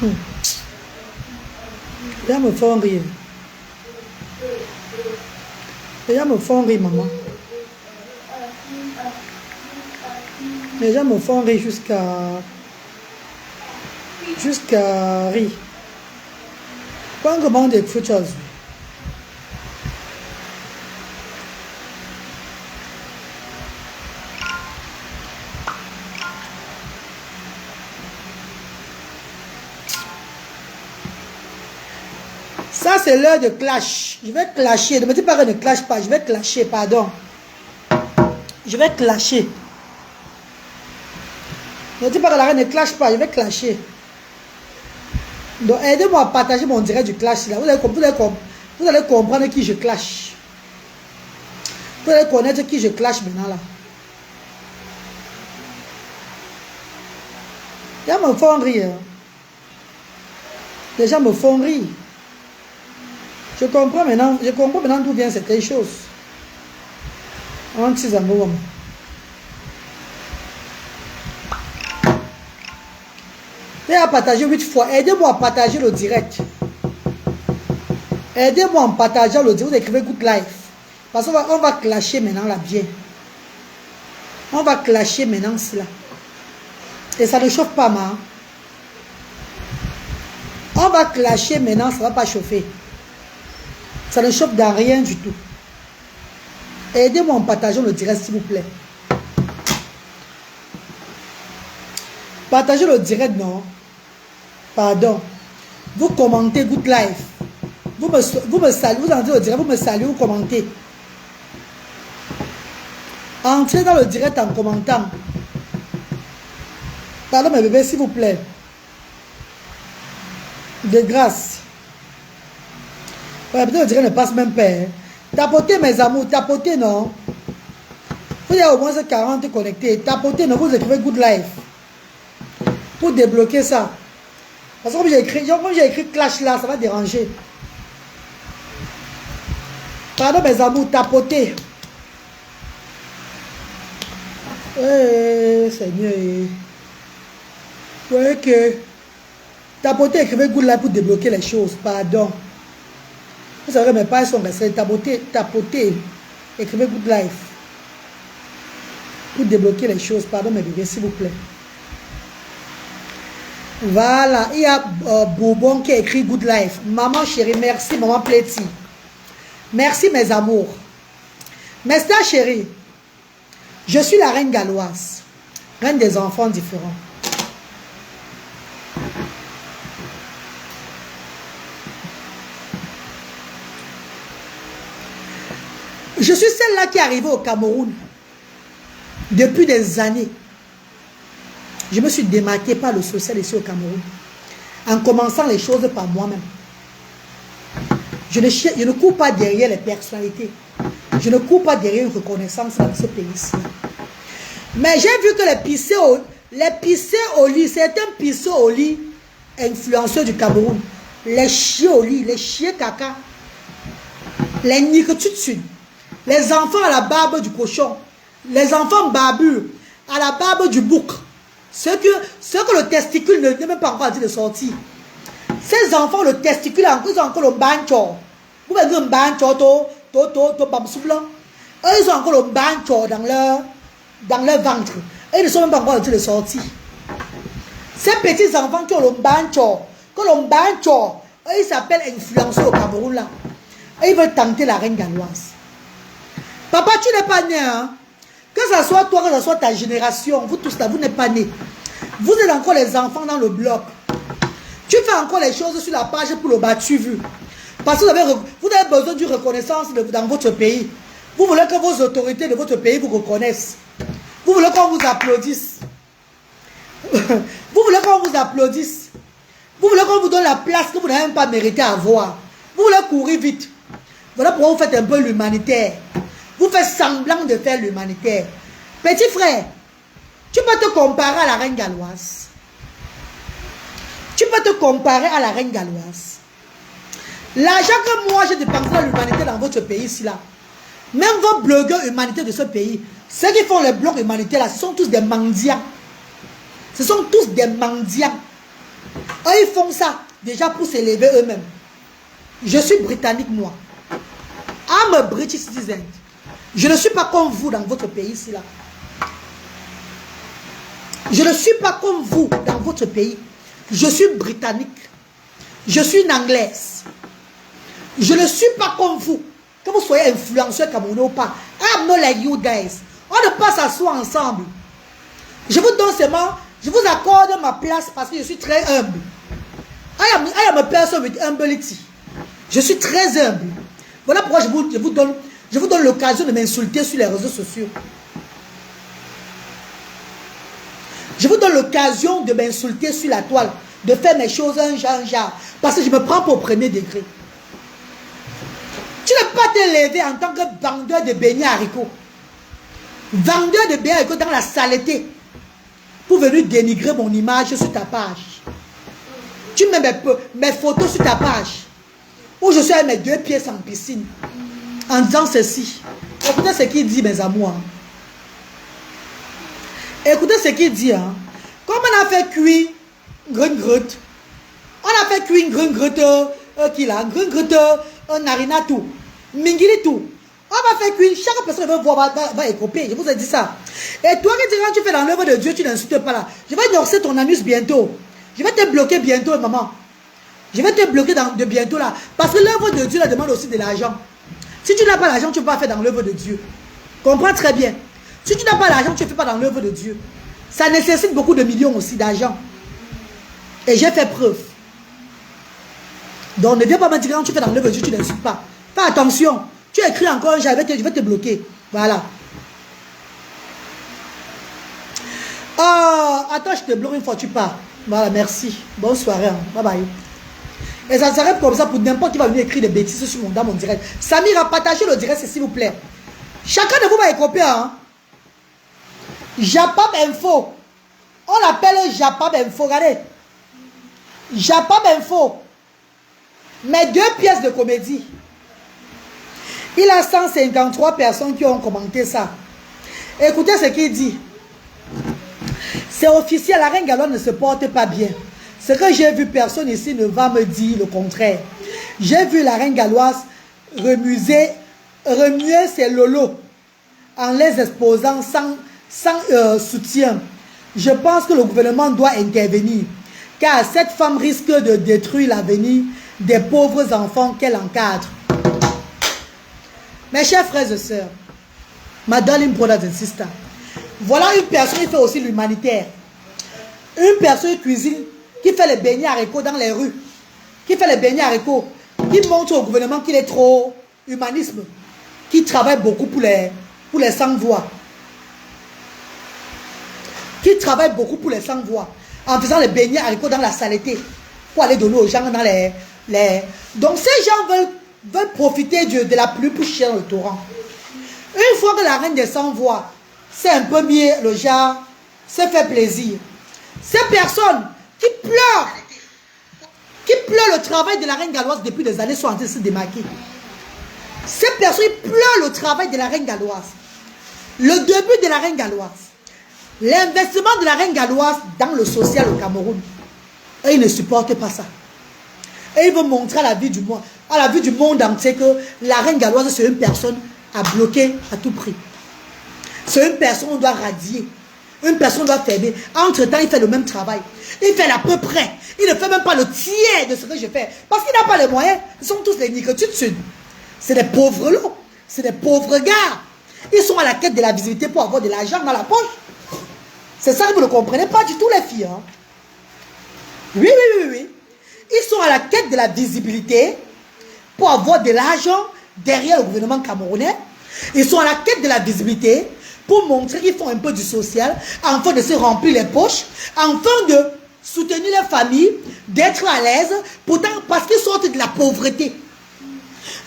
Les gens me font rire. Les gens me font rire, maman. Les gens me font rire jusqu'à rire. Quand on demande des choses. Ça, c'est l'heure de clash. Je vais clasher. Ne me dis pas que ne clash pas. Je vais clasher, pardon. Je vais clasher. Ne me dis pas que la reine ne clash pas. Je vais clasher. Donc, aidez-moi à partager mon direct du clash. Là. Vous allez comprendre qui je clash. Vous allez connaître qui je clash maintenant là. Les gens me font rire. Les gens me font rire. Je comprends maintenant d'où vient cette chose. Anti-amour. J'ai à partager 8 fois. Aidez-moi à partager le direct. Aidez-moi en partageant le direct. Vous écrivez good life. Parce qu'on va clasher maintenant là bien. On va clasher maintenant cela. Et ça ne chauffe pas mal. On va clasher maintenant, ça ne va pas chauffer. Ça ne chauffe dans rien du tout. Aidez-moi en partageant le direct, s'il vous plaît. Partagez le direct, non? Pardon. Vous commentez good life. Vous me saluez, vous entrez au direct, vous me saluez, vous commentez. Entrez dans le direct en commentant. Pardon mes bébés, s'il vous plaît. De grâce. Ouais, peut-être le direct ne passe même pas. Hein. Tapotez mes amours, tapotez non. Vous avez au moins 40 connectés. Tapotez non, vous écrivez good life. Pour débloquer ça. Parce que comme j'ai écrit clash là, ça va déranger. Pardon mes amours, tapotez. Seigneur. Ouais que. Tapotez, écrivez good life pour débloquer les choses. Pardon. Vous savez, mes pages sont restées. Tapotez. Écrivez good life. Pour débloquer les choses. Pardon mes bébés, s'il vous plaît. Voilà, il y a Bourbon qui a écrit good life. Maman chérie, merci, maman Pléti. Merci mes amours. Mesta chérie, je suis la reine galloise, reine des enfants différents. Je suis celle-là qui est arrivée au Cameroun depuis des années. Je me suis démarquée par le social ici au Cameroun. En commençant les choses par moi-même. Je ne cours pas derrière les personnalités. Je ne cours pas derrière une reconnaissance dans ce pays-ci. Mais j'ai vu que les pissés au lit, certains pissés au lit, influenceurs du Cameroun, les chiens au lit, les chiens caca, les niquetudes, les enfants à la barbe du cochon, les enfants barbus à la barbe du bouc. Ce que le testicule n'est même pas encore dit de sortir. Ces enfants, le testicule, ils ont encore le bancho. Vous voyez un bancho, ils ont encore le bancho dans leur ventre. Et ils ne sont même pas encore dit de sortir. Ces petits enfants qui ont le bancho, ils s'appellent influenceurs au Cameroun là. Et ils veulent tenter la reine galloise. Papa, tu n'es pas né, hein? Que ce soit toi, que ce soit ta génération, vous tous là, vous n'êtes pas nés. Vous êtes encore les enfants dans le bloc. Tu fais encore les choses sur la page pour le battu vu. Parce que vous avez besoin d'une reconnaissance dans votre pays. Vous voulez que vos autorités de votre pays vous reconnaissent. Vous voulez qu'on vous applaudisse. Vous voulez qu'on vous applaudisse. Vous voulez qu'on vous donne la place que vous n'avez même pas mérité à avoir. Vous voulez courir vite. Voilà pourquoi vous faites un peu l'humanitaire. Vous faites semblant de faire l'humanitaire. Petit frère, tu peux te comparer à la reine galloise. Tu peux te comparer à la reine galloise. L'argent que moi j'ai dépensé dans l'humanité dans votre pays ici là, même vos blogueurs humanitaires de ce pays, ceux qui font les blogs humanitaires là, ce sont tous des mendiants. Ce sont tous des mendiants. Eux, ils font ça déjà pour s'élever eux-mêmes. Je suis britannique, moi. I'm a British citizen. Je ne suis pas comme vous dans votre pays ici là. Je ne suis pas comme vous dans votre pays. Je suis britannique. Je suis une anglaise. Je ne suis pas comme vous. Que vous soyez influenceur camerounais ou pas. I'm not like you guys. On ne peut pas s'asseoir ensemble. Je vous donne seulement, je vous accorde ma place parce que je suis très humble. I am a person with humility. Je suis très humble. Voilà pourquoi je vous donne l'occasion de m'insulter sur les réseaux sociaux. Je vous donne l'occasion de m'insulter sur la toile, de faire mes choses un genre, parce que je me prends pour premier degré. Tu ne peux pas te lever en tant que vendeur de beignets haricots. Vendeur de beignets haricots dans la saleté. Pour venir dénigrer mon image sur ta page. Tu mets mes photos sur ta page. Où je suis avec mes 2 pieds en piscine. En disant ceci. Écoutez ce qu'il dit, mes amours. Écoutez ce qu'il dit. Hein. Comme on a fait cuire grun-grut. On a fait cuire grun-grut. Qui là? Grun-grut. Narina tout. Mingili tout. On va faire cuire. Chaque personne va voir, va écoper. Je vous ai dit ça. Et toi qui dis quand tu fais dans l'œuvre de Dieu, tu n'insultes pas là. Je vais endorser ton anus bientôt. Je vais te bloquer bientôt, maman. Je vais te bloquer de bientôt là. Parce que l'œuvre de Dieu la demande aussi de l'argent. Si tu n'as pas l'argent, tu ne peux pas faire dans l'œuvre de Dieu. Comprends très bien. Si tu n'as pas l'argent, tu ne fais pas dans l'œuvre de Dieu. Ça nécessite beaucoup de millions aussi d'argent. Et j'ai fait preuve. Donc ne viens pas me dire quand tu fais dans l'œuvre de Dieu, tu n'insultes pas. Fais attention. Tu écris encore, je vais te bloquer. Voilà. Oh, attends, je te bloque une fois, tu pars. Voilà, merci. Bonne soirée. Hein. Bye bye. Et ça s'arrête comme ça pour n'importe qui va venir écrire des bêtises dans mon direct. Samira, partagez le direct, s'il vous plaît. Chacun de vous va écoper. Hein? Japab Info. On l'appelle Japab Info. Regardez. Japab Info. Mes 2 pièces de comédie. Il a 153 personnes qui ont commenté ça. Écoutez ce qu'il dit. C'est officiel, la reine Galoise ne se porte pas bien. Ce que j'ai vu, personne ici ne va me dire le contraire. J'ai vu la reine Galoise remuer ses lolos en les exposant sans soutien. Je pense que le gouvernement doit intervenir, car cette femme risque de détruire l'avenir des pauvres enfants qu'elle encadre. Mes chers frères et sœurs, ma darling brothers and sisters, voilà une personne qui fait aussi l'humanitaire. Une personne qui cuisine, qui fait les beignets haricots dans les rues, qui fait les beignets haricots, qui montre au gouvernement qu'il est trop humanisme, qui travaille beaucoup pour les sans-voix. Qui travaille beaucoup pour les sans-voix, en faisant les beignets haricots dans la saleté, pour aller donner aux gens dans les... Donc ces gens veulent profiter de la pluie pour chier dans le torrent. Une fois que la reine des sans-voix, c'est un peu mieux le genre, se fait plaisir. Ces personnes qui pleurent le travail de la reine galloise depuis des années sont en train de se démarquer. Ces personnes qui pleurent le travail de la reine galloise. Le début de la reine galloise. L'investissement de la reine galloise dans le social au Cameroun. Et ils ne supportent pas ça. Et ils veulent montrer à la vie du monde entier que la reine galloise, c'est une personne à bloquer à tout prix. C'est une personne qu'on doit radier. Une personne doit fermer. Entre-temps, il fait le même travail. Il fait à peu près. Il ne fait même pas le tiers de ce que je fais. Parce qu'il n'a pas les moyens. Ils sont tous des nicotitudes. C'est des pauvres lots. C'est des pauvres gars. Ils sont à la quête de la visibilité pour avoir de l'argent dans la poche. C'est ça que vous ne comprenez pas du tout, les filles. Hein? Oui. Ils sont à la quête de la visibilité pour avoir de l'argent derrière le gouvernement camerounais. Ils sont à la quête de la visibilité pour montrer qu'ils font un peu du social, afin de se remplir les poches, afin de soutenir les familles, d'être à l'aise, pourtant parce qu'ils sortent de la pauvreté.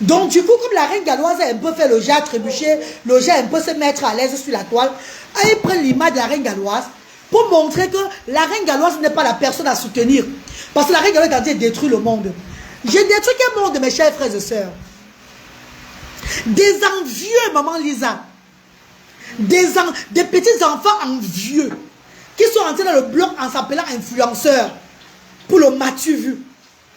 Donc du coup, comme la reine galloise a un peu fait le jet trébucher, le jet un peu se mettre à l'aise sur la toile, ils prennent l'image de la reine galloise pour montrer que la reine galloise n'est pas la personne à soutenir. Parce que la reine galloise a dit détruire le monde. J'ai détruit quel monde, mes chers frères et sœurs? Des envieux, maman Lisa. Des petits enfants envieux qui sont entrés dans le bloc en s'appelant influenceurs. pour le m'as-tu vu?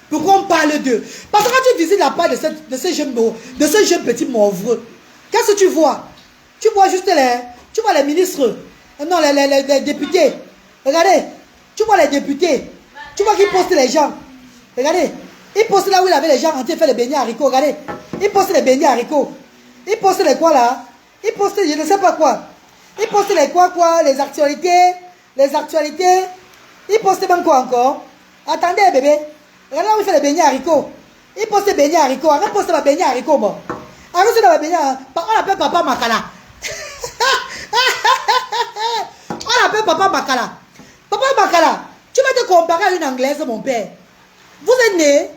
Pourquoi on parle d'eux? Parce que quand tu visites la part de ce jeune petit mauvreux, qu'est-ce que tu vois? Tu vois juste les ministres, non, les députés. Regardez, tu vois les députés. Tu vois qu'ils postent les gens. Regardez, ils postent là où il avait les gens en train de faire les beignets haricots. Regardez, ils postent les beignets haricots. Ils postent les quoi là? Ils postent, je ne sais pas quoi. Ils postent les quoi, les actualités. Les actualités. Ils postent même quoi encore? Attendez, bébé. Regardez là où il fait les beignets haricots. Ils postent les beignets haricots. Arrête de poster les beignets haricots, bon. Arrête de poster les beignets. On appelle Papa Makala. On appelle Papa Makala. Papa Makala, tu vas te comparer à une Anglaise, mon père. Vous êtes né.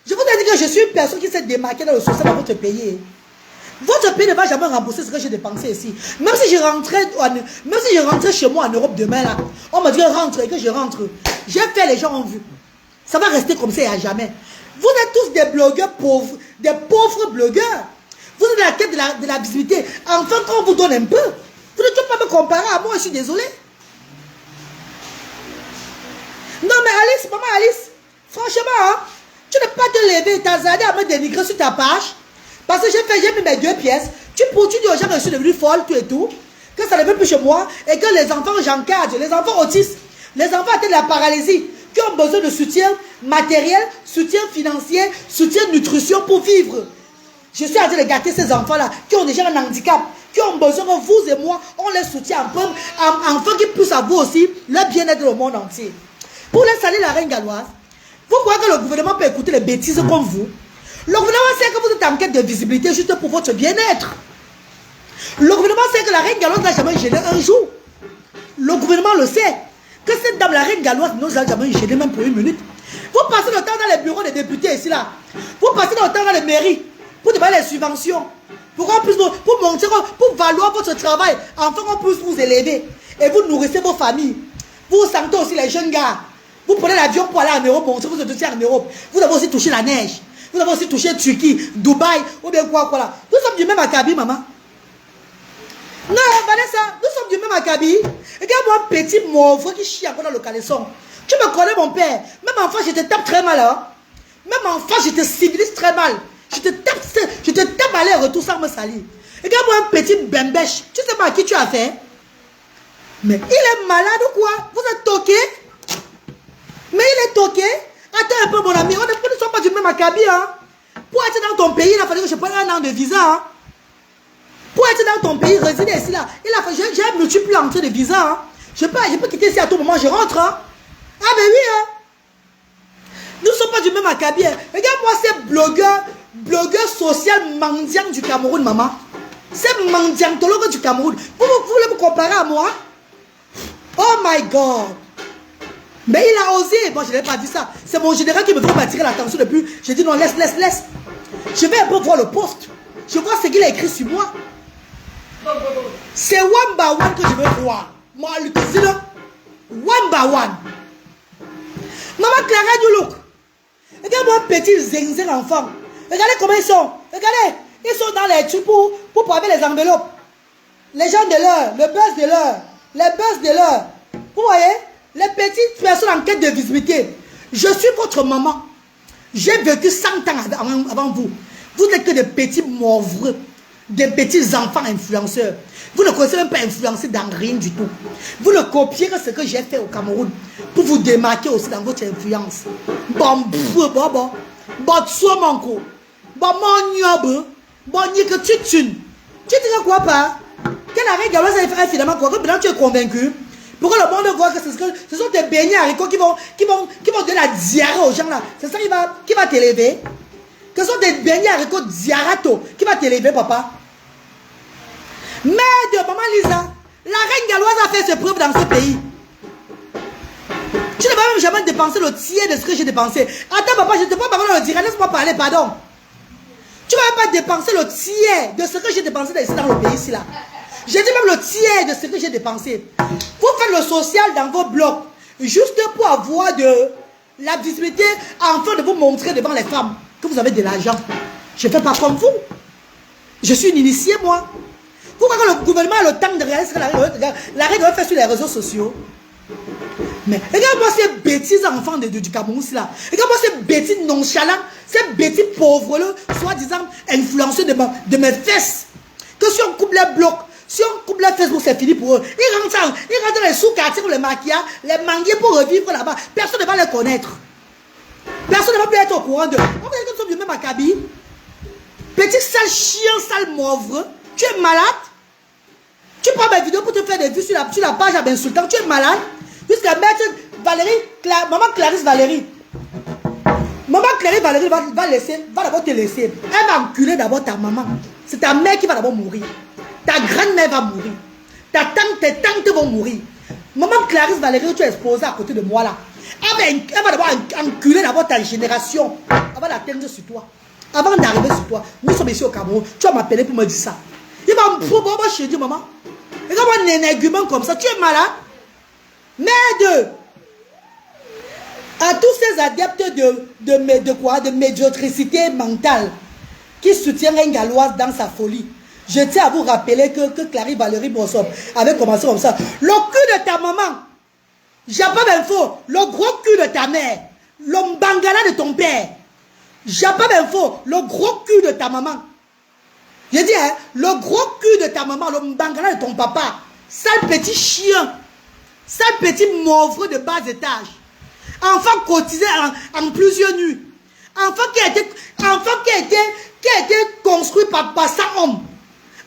Je vous ai dit que je suis une personne qui s'est démarquée dans le social dans votre pays. Votre pays ne va jamais rembourser ce que j'ai dépensé ici. Même si je rentrais chez moi en Europe demain, là, on me dit rentre et que je rentre. J'ai fait, les gens ont vu. Ça va rester comme ça et à jamais. Vous êtes tous des blogueurs pauvres, des pauvres blogueurs. Vous êtes à la quête de la visibilité. Enfin, quand on vous donne un peu, vous ne pouvez pas me comparer à moi, je suis désolé. Non mais Alice, maman Alice, franchement, hein, tu ne peux pas te lever, t'azader à me dénigrer sur ta page. Parce que j'ai mis mes 2 pièces. Tu dis aux gens que je suis devenue folle, tout et tout. Que ça ne veut plus chez moi. Et que les enfants, j'encadre. Les enfants autistes. Les enfants atteints de la paralysie. Qui ont besoin de soutien matériel, soutien financier, soutien nutrition pour vivre. Je suis en train de gâter ces enfants-là. Qui ont déjà un handicap. Qui ont besoin que vous et moi, on les soutient un peu. Afin qu'ils puissent avoir aussi le bien-être au monde entier. Pour les salir la reine galloise. Vous croyez que le gouvernement peut écouter les bêtises comme vous? Le gouvernement sait que vous êtes en quête de visibilité juste pour votre bien-être. Le gouvernement sait que la reine galloise n'a jamais gêné un jour. Le gouvernement le sait. Que cette dame, la reine galloise, ne nous a jamais gêné même pour 1 minute. Vous passez le temps dans les bureaux des députés ici là. Vous passez le temps dans les mairies pour demander les subventions. Pour montrer, pour valoir votre travail. Enfin, on puisse vous élever. Et vous nourrissez vos familles. Vous sentez aussi les jeunes gars. Vous prenez l'avion pour aller en Europe, montrer que vous êtes aussi en Europe. Vous avez aussi touché la neige. Vous avez aussi touché Turquie, Dubaï, ou bien quoi là. Nous sommes du même acabit, maman. Non, Vanessa, nous sommes du même acabit. Regarde-moi un petit mauve qui chie encore dans le caleçon. Tu me connais, mon père. Même enfant, je te tape très mal. Hein? Même enfant, je te civilise très mal. Je te tape à l'air-retour sans me salir. Regarde-moi un petit bembèche. Tu sais pas à qui tu as fait? Mais il est malade ou quoi? Vous êtes toqué? Mais il est toqué? Attends un peu, mon ami. On ne sommes pas du même acabit. Hein? Pour être dans ton pays, il a fallu que je prenne 1 an de visa. Hein? Pour être dans ton pays, résider ici, là, j'ai multiple entrées de visa. Hein? Je peux quitter ici à tout moment, je rentre. Hein? Ah, ben oui. Hein? Nous ne sommes pas du même acabit. Hein? Regarde-moi ces blogueurs social mendiants du Cameroun, maman. Ces mendiantologues du Cameroun. Vous voulez me comparer à moi? Oh my God. Mais il a osé. Bon, je n'ai pas dit ça. C'est mon général qui me veut m'attirer l'attention depuis. J'ai dit non, laisse. Je vais un peu voir le poste. Je vois ce qu'il a écrit sur moi. C'est one by one que je veux voir. Moi, le président. One by one. Maman Clara, you look. Regarde-moi un petit zinzin enfant. Regardez comment ils sont. Regardez. Ils sont dans les tubes pour paver les enveloppes. Les gens de l'heure. Le buzz de l'heure. Les buzz de l'heure. Vous voyez? Les petites personnes en quête de visibilité. Je suis votre maman. J'ai vécu 100 ans avant vous. Vous n'êtes que des petits mauvreux. Des petits enfants influenceurs. Vous ne connaissez même pas influencer dans rien du tout. Vous ne copiez que ce que j'ai fait au Cameroun. Pour vous démarquer aussi dans votre influence. Bon, manco. Bon, que tu tunes. Tu dirais quoi pas? Quelle arrêt galloise ça fait finalement quoi? Que maintenant tu es convaincu? Pour que le monde voit que ce sont des beignets haricots qui vont donner la diarrhée aux gens là. C'est ça qui va t'élever. Que ce sont des beignets haricots diarato qui va t'élever, papa. Mère de maman Lisa, la reine galloise a fait ses preuves dans ce pays. Tu ne vas même jamais dépenser le tiers de ce que j'ai dépensé. Attends, papa, je ne te peux pas le dire. Laisse-moi parler, pardon. Tu ne vas pas dépenser le tiers de ce que j'ai dépensé dans le pays ici là. J'ai dit même le tiers de ce que j'ai dépensé. Vous faites le social dans vos blocs. Juste pour avoir de la visibilité, afin de vous montrer devant les femmes que vous avez de l'argent. Je ne fais pas comme vous. Je suis une initiée, moi. Pourquoi le gouvernement a le temps de regarder ce que la reine doit faire sur les réseaux sociaux? Mais regarde-moi ces bêtises enfants du Cameroun là. Regarde-moi ces bêtises nonchalants, ces bêtises pauvres là, soi-disant influencés de mes fesses. Que si on coupe les blocs, si on coupe les fesses, c'est fini pour eux. Ils rentrent dans les sous-quartiers pour les maquillards, les manguiers pour revivre là-bas. Personne ne va les connaître. Personne ne va plus être au courant de. On va dire que nous sommes du même acabit. Petit sale chien, sale mauvre. Tu es malade. Tu prends mes vidéos pour te faire des vues sur la page à insultant. Tu es malade. Jusqu'à mettre Valérie, maman Clarisse Valérie. Maman Clarisse Valérie va d'abord te laisser. Elle va enculer d'abord ta maman. C'est ta mère qui va d'abord mourir. Ta grand-mère va mourir. Tes tantes vont mourir. Maman Clarisse Valérie, tu es exposée à côté de moi là. Elle va d'abord enculer d'abord ta génération. Elle va l'atteindre sur toi. Avant d'arriver sur toi, nous sommes ici au Cameroun. Tu vas m'appeler pour me dire ça. Il va me proposer chez Dieu, maman. Regarde-moi un argument comme ça. Tu es malade. Merde. À tous ces adeptes de médiocrité mentale qui soutiennent un Galloise dans sa folie, je tiens à vous rappeler que Clarisse Valérie Bossom avait commencé comme ça. Le cul de ta maman, j'ai pas d'infos. Le gros cul de ta mère, le mbangala de ton père, j'ai pas d'infos. Le gros cul de ta maman. J'ai dit, hein, le gros cul de ta maman, le mbangala de ton papa, sale petit chien, sale petit mauvre de bas étage. Enfant cotisé en plusieurs nuits. Enfant qui a été construit par 100 hommes.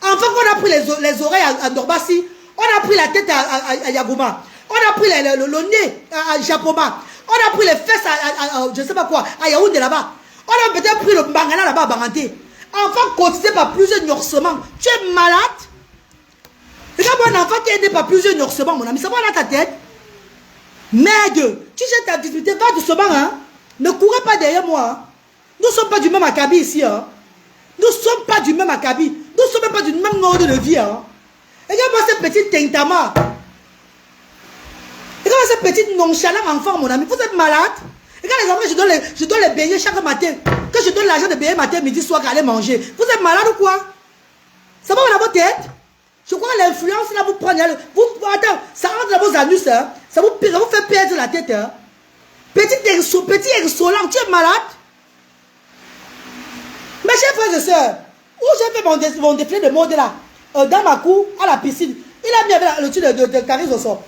Enfant qu'on a pris les oreilles à Dorbassi. On a pris la tête à Yagouma. On a pris le nez à Japoma. On a pris les fesses à je ne sais pas quoi, à Yaoundé là-bas. On a peut-être pris le Bangala là-bas à Banganté. Enfant cotisé par plusieurs nursements. Tu es malade? Regarde un enfant qui est aidé par plusieurs nursements, mon ami. Ça va dans ta tête? Merde, tu cherches ta difficulté, va doucement, hein. Ne courez pas derrière moi. Hein. Nous ne sommes pas du même acabit ici. Hein. Nous ne sommes pas du même acabit. Nous ne sommes même pas du même ordre de vie. Hein. Regarde-moi cette petite tintama. Regarde-moi cette petite nonchalante enfant, mon ami. Vous êtes malade? Regarde les enfants, je dois les baigner chaque matin. Que je donne l'argent de baigner matin, midi, soir, aller manger. Vous êtes malade ou quoi? Ça va dans votre tête? Je crois que l'influence là vous prend. Attends, ça rentre dans vos anus. Hein. Ça vous fait perdre la tête. Hein. Petit insolent, tu es malade? Mes chers frères et sœurs, où j'ai fait mon défilé de mode là, dans ma cour, à la piscine, il a mis avec le truc de Clarisse au sort.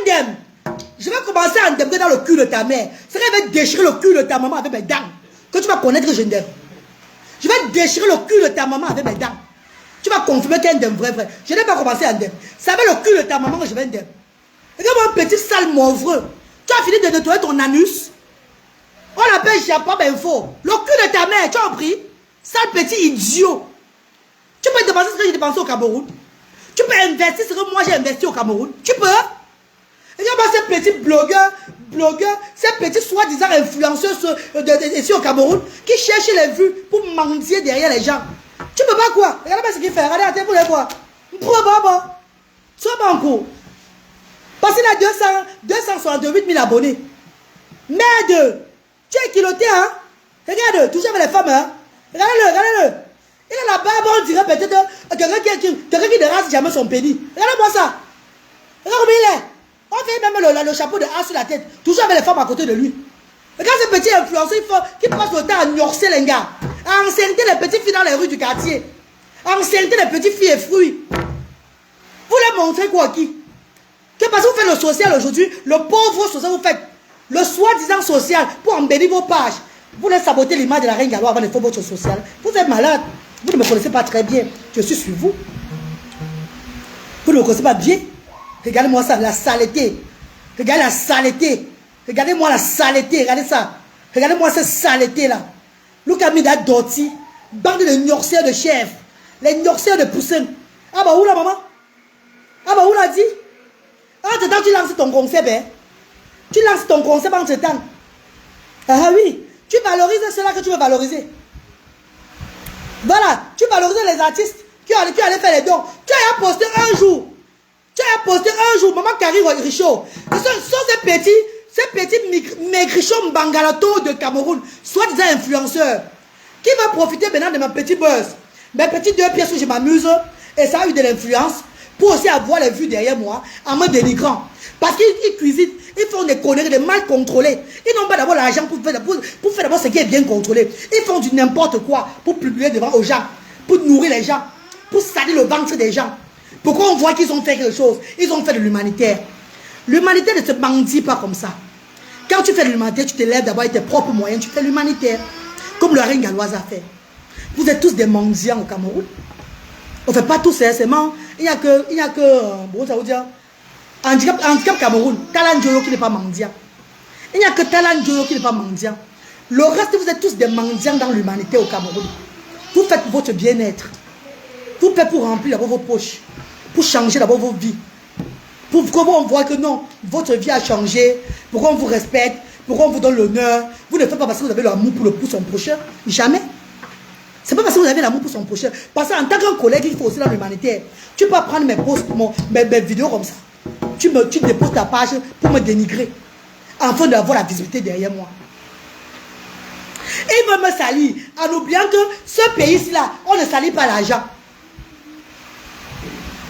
Indem. Je vais commencer à endemner dans le cul de ta mère. C'est que je vais déchirer le cul de ta maman avec mes dents. Que tu vas connaître que je n'aime. Je vais déchirer le cul de ta maman avec mes dents. Tu vas confirmer qu'elle est un vrai. Je n'ai pas commencé à indemner. C'est avec le cul de ta maman que je vais indemner. Regarde-moi un petit sale mauvreux. Tu as fini de nettoyer ton anus. On l'appelle Japon Info. Le cul de ta mère, tu as pris. Sale petit idiot. Tu peux dépenser ce que j'ai dépensé au Cameroun. Tu peux investir ce que moi j'ai investi au Cameroun. Tu peux. Regarde-moi ces petits blogueurs, ces petits soi-disant influenceurs ici au Cameroun qui cherchent les vues pour mendier derrière les gens. Tu peux pas quoi? Regarde-moi ce qu'il fait. Regardez la tête pour les voir. Sois pas en cours. Parce qu'il a 268 000 abonnés. Merde! Tu es kiloté, hein? Regarde, toujours avec les femmes, hein? Regardez-le. Il a la barbe, on dirait peut-être quelqu'un qui ne rase jamais son pénis. Regarde-moi ça. Regarde où il est. On fait même le chapeau de A sur la tête. Toujours avec les femmes à côté de lui. Regarde ce petit influenceur qui passe le temps à gnorcer les gars. À enceinte les petites filles dans les rues du quartier. À enceinte les petites filles et fruits. Vous les montrez quoi qui? Que parce que vous faites le social aujourd'hui, le pauvre social vous faites. Le soi-disant social pour embellir vos pages. Vous voulez saboter l'image de la reine Galloise avant de faire votre social. Vous êtes malade. Vous ne me connaissez pas très bien. Je suis sur vous. Vous ne me connaissez pas bien. Regardez-moi ça, la saleté. Regardez la saleté. Regardez-moi la saleté. Regardez ça. Regardez-moi cette saleté-là. Look at me that dirty. Bande de gnorceurs de chèvres. Les gnorceurs de poussins. Ah bah où la maman? Ah bah où l'a dit? Entre-temps, tu lances ton concept. Hein? Tu lances ton concept entre-temps. Ah oui. Tu valorises cela que tu veux valoriser. Voilà. Tu valorises les artistes qui allaient faire les dons. Tu as posté un jour. Maman Carrie Richaud. Ce sont ces petits maigrichons bangalato de Cameroun, soi-disant influenceurs, qui vont profiter maintenant de ma petite buzz. Mes petites 2 pièces où je m'amuse, et ça a eu de l'influence. pour aussi avoir les vues derrière moi en me dénigrant. Parce qu'ils cuisinent, ils font des conneries, des mal contrôlés. Ils n'ont pas d'abord l'argent pour faire d'abord ce qui est bien contrôlé. Ils font du n'importe quoi pour publier devant aux gens, pour nourrir les gens, pour salir le ventre des gens. Pourquoi on voit qu'ils ont fait quelque chose? Ils ont fait de l'humanitaire. L'humanitaire ne se mendie pas comme ça. Quand tu fais de l'humanitaire, tu te lèves d'abord avec tes propres moyens, tu fais l'humanitaire. Comme le reine galloise a fait. Vous êtes tous des mendiants au Cameroun. On ne fait pas tous ces seulement. Il n'y a que, bon, ça veut dire, handicap Cameroun, Talan Djolo qui n'est pas mendiant. Il n'y a que Talan Djolo qui n'est pas mendiant. Le reste, vous êtes tous des mendiants dans l'humanité au Cameroun. Vous faites pour votre bien-être. Vous faites pour remplir d'abord vos poches. Pour changer d'abord vos vies. Pourquoi on voit que non, votre vie a changé. Pourquoi on vous respecte. Pourquoi on vous donne l'honneur. Vous ne faites pas parce que vous avez l'amour pour son prochain. Jamais. C'est pas parce que vous avez l'amour pour son prochain. Parce qu'en tant qu'un collègue, il faut aussi dans l'humanitaire. Tu peux pas prendre mes posts, mes vidéos comme ça. Tu déposes ta page pour me dénigrer. Afin d'avoir la visibilité derrière moi. Et il veut me salir en oubliant que ce pays-là, on ne salit pas l'argent.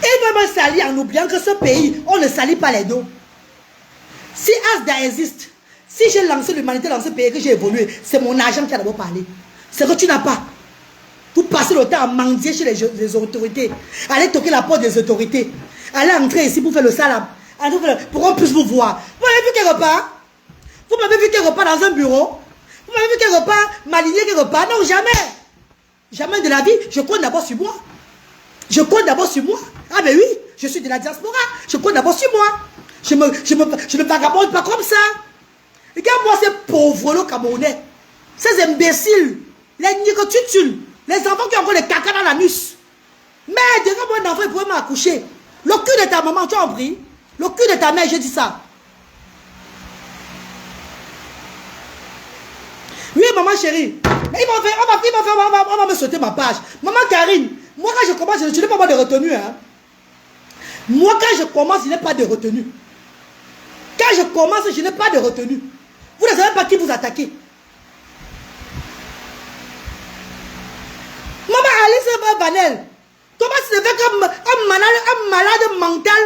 Il veut me salir en oubliant que ce pays, on ne salit pas les dos. Si Asda existe, si j'ai lancé l'humanité dans ce pays que j'ai évolué, c'est mon argent qui a d'abord parlé. C'est que tu n'as pas. Vous passez le temps à mendier chez les autorités. Allez toquer la porte des autorités. Allez entrer ici pour faire le salam. Pour qu'on puisse vous voir. Vous m'avez vu quelque part? Vous m'avez vu quelque part dans un bureau? Vous m'avez vu quelque part m'aligner quelque part? Non, jamais. Jamais de la vie. Je compte d'abord sur moi. Je compte d'abord sur moi. Ah ben oui, je suis de la diaspora. Je compte d'abord sur moi. Je ne vagabonde pas comme ça. Regarde-moi ces pauvres Camerounais. Ces imbéciles. Les nicotutules. Les enfants qui ont encore des caca dans l'anus. Mais regarde-moi un enfant, il pourrait m'accoucher. Le cul de ta maman, tu as compris? Le cul de ta mère, j'ai dit ça. Oui, maman chérie. Mais on va me sauter ma page. Maman Karine, moi quand je commence, je n'ai pas de retenue. Hein. Moi quand je commence, je n'ai pas de retenue. Quand je commence, je n'ai pas de retenue. Vous ne savez pas qui vous attaquez. Maman Alice Vanel, comment se fait qu'un malade mental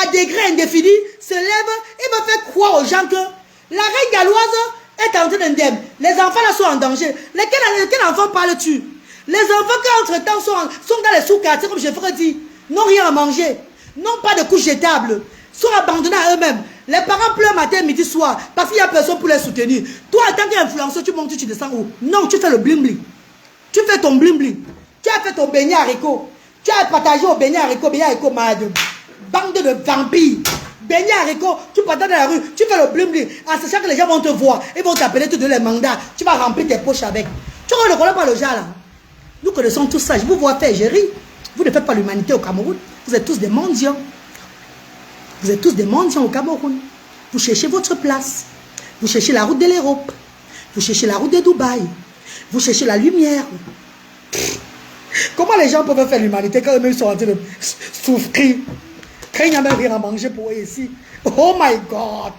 à degré indéfini se lève et me fait croire aux gens que la reine galloise est en train d'indemne. Les enfants là sont en danger. Quel enfant parles-tu? Les enfants qui entre-temps sont dans les sous-quartiers, comme je ferais dire, n'ont rien à manger, n'ont pas de couche jetable, sont abandonnés à eux-mêmes. Les parents pleurent matin, midi, soir, parce qu'il n'y a personne pour les soutenir. Toi, en tant qu'influenceur, tu montes, tu descends où? Non, tu fais le bling-bling. Tu fais ton bling-bling. Tu as fait ton beignet haricot. Tu as partagé au beignet haricot malade. Bande de vampires. Beignet haricot, tu partages dans la rue, tu fais le bling-bling. En sachant que les gens vont te voir, ils vont t'appeler, te donner les mandats. Tu vas remplir tes poches avec. Tu ne connais pas le genre là. Nous connaissons tout ça. Je vous vois faire, j'ai ri. Vous ne faites pas l'humanité au Cameroun. Vous êtes tous des mendiants. Vous êtes tous des mendiants au Cameroun. Vous cherchez votre place. Vous cherchez la route de l'Europe. Vous cherchez la route de Dubaï. Vous cherchez la lumière. Comment les gens peuvent faire l'humanité quand eux-mêmes sont en train de souffrir? Quand il n'y a même rien à manger pour eux ici. Oh my God.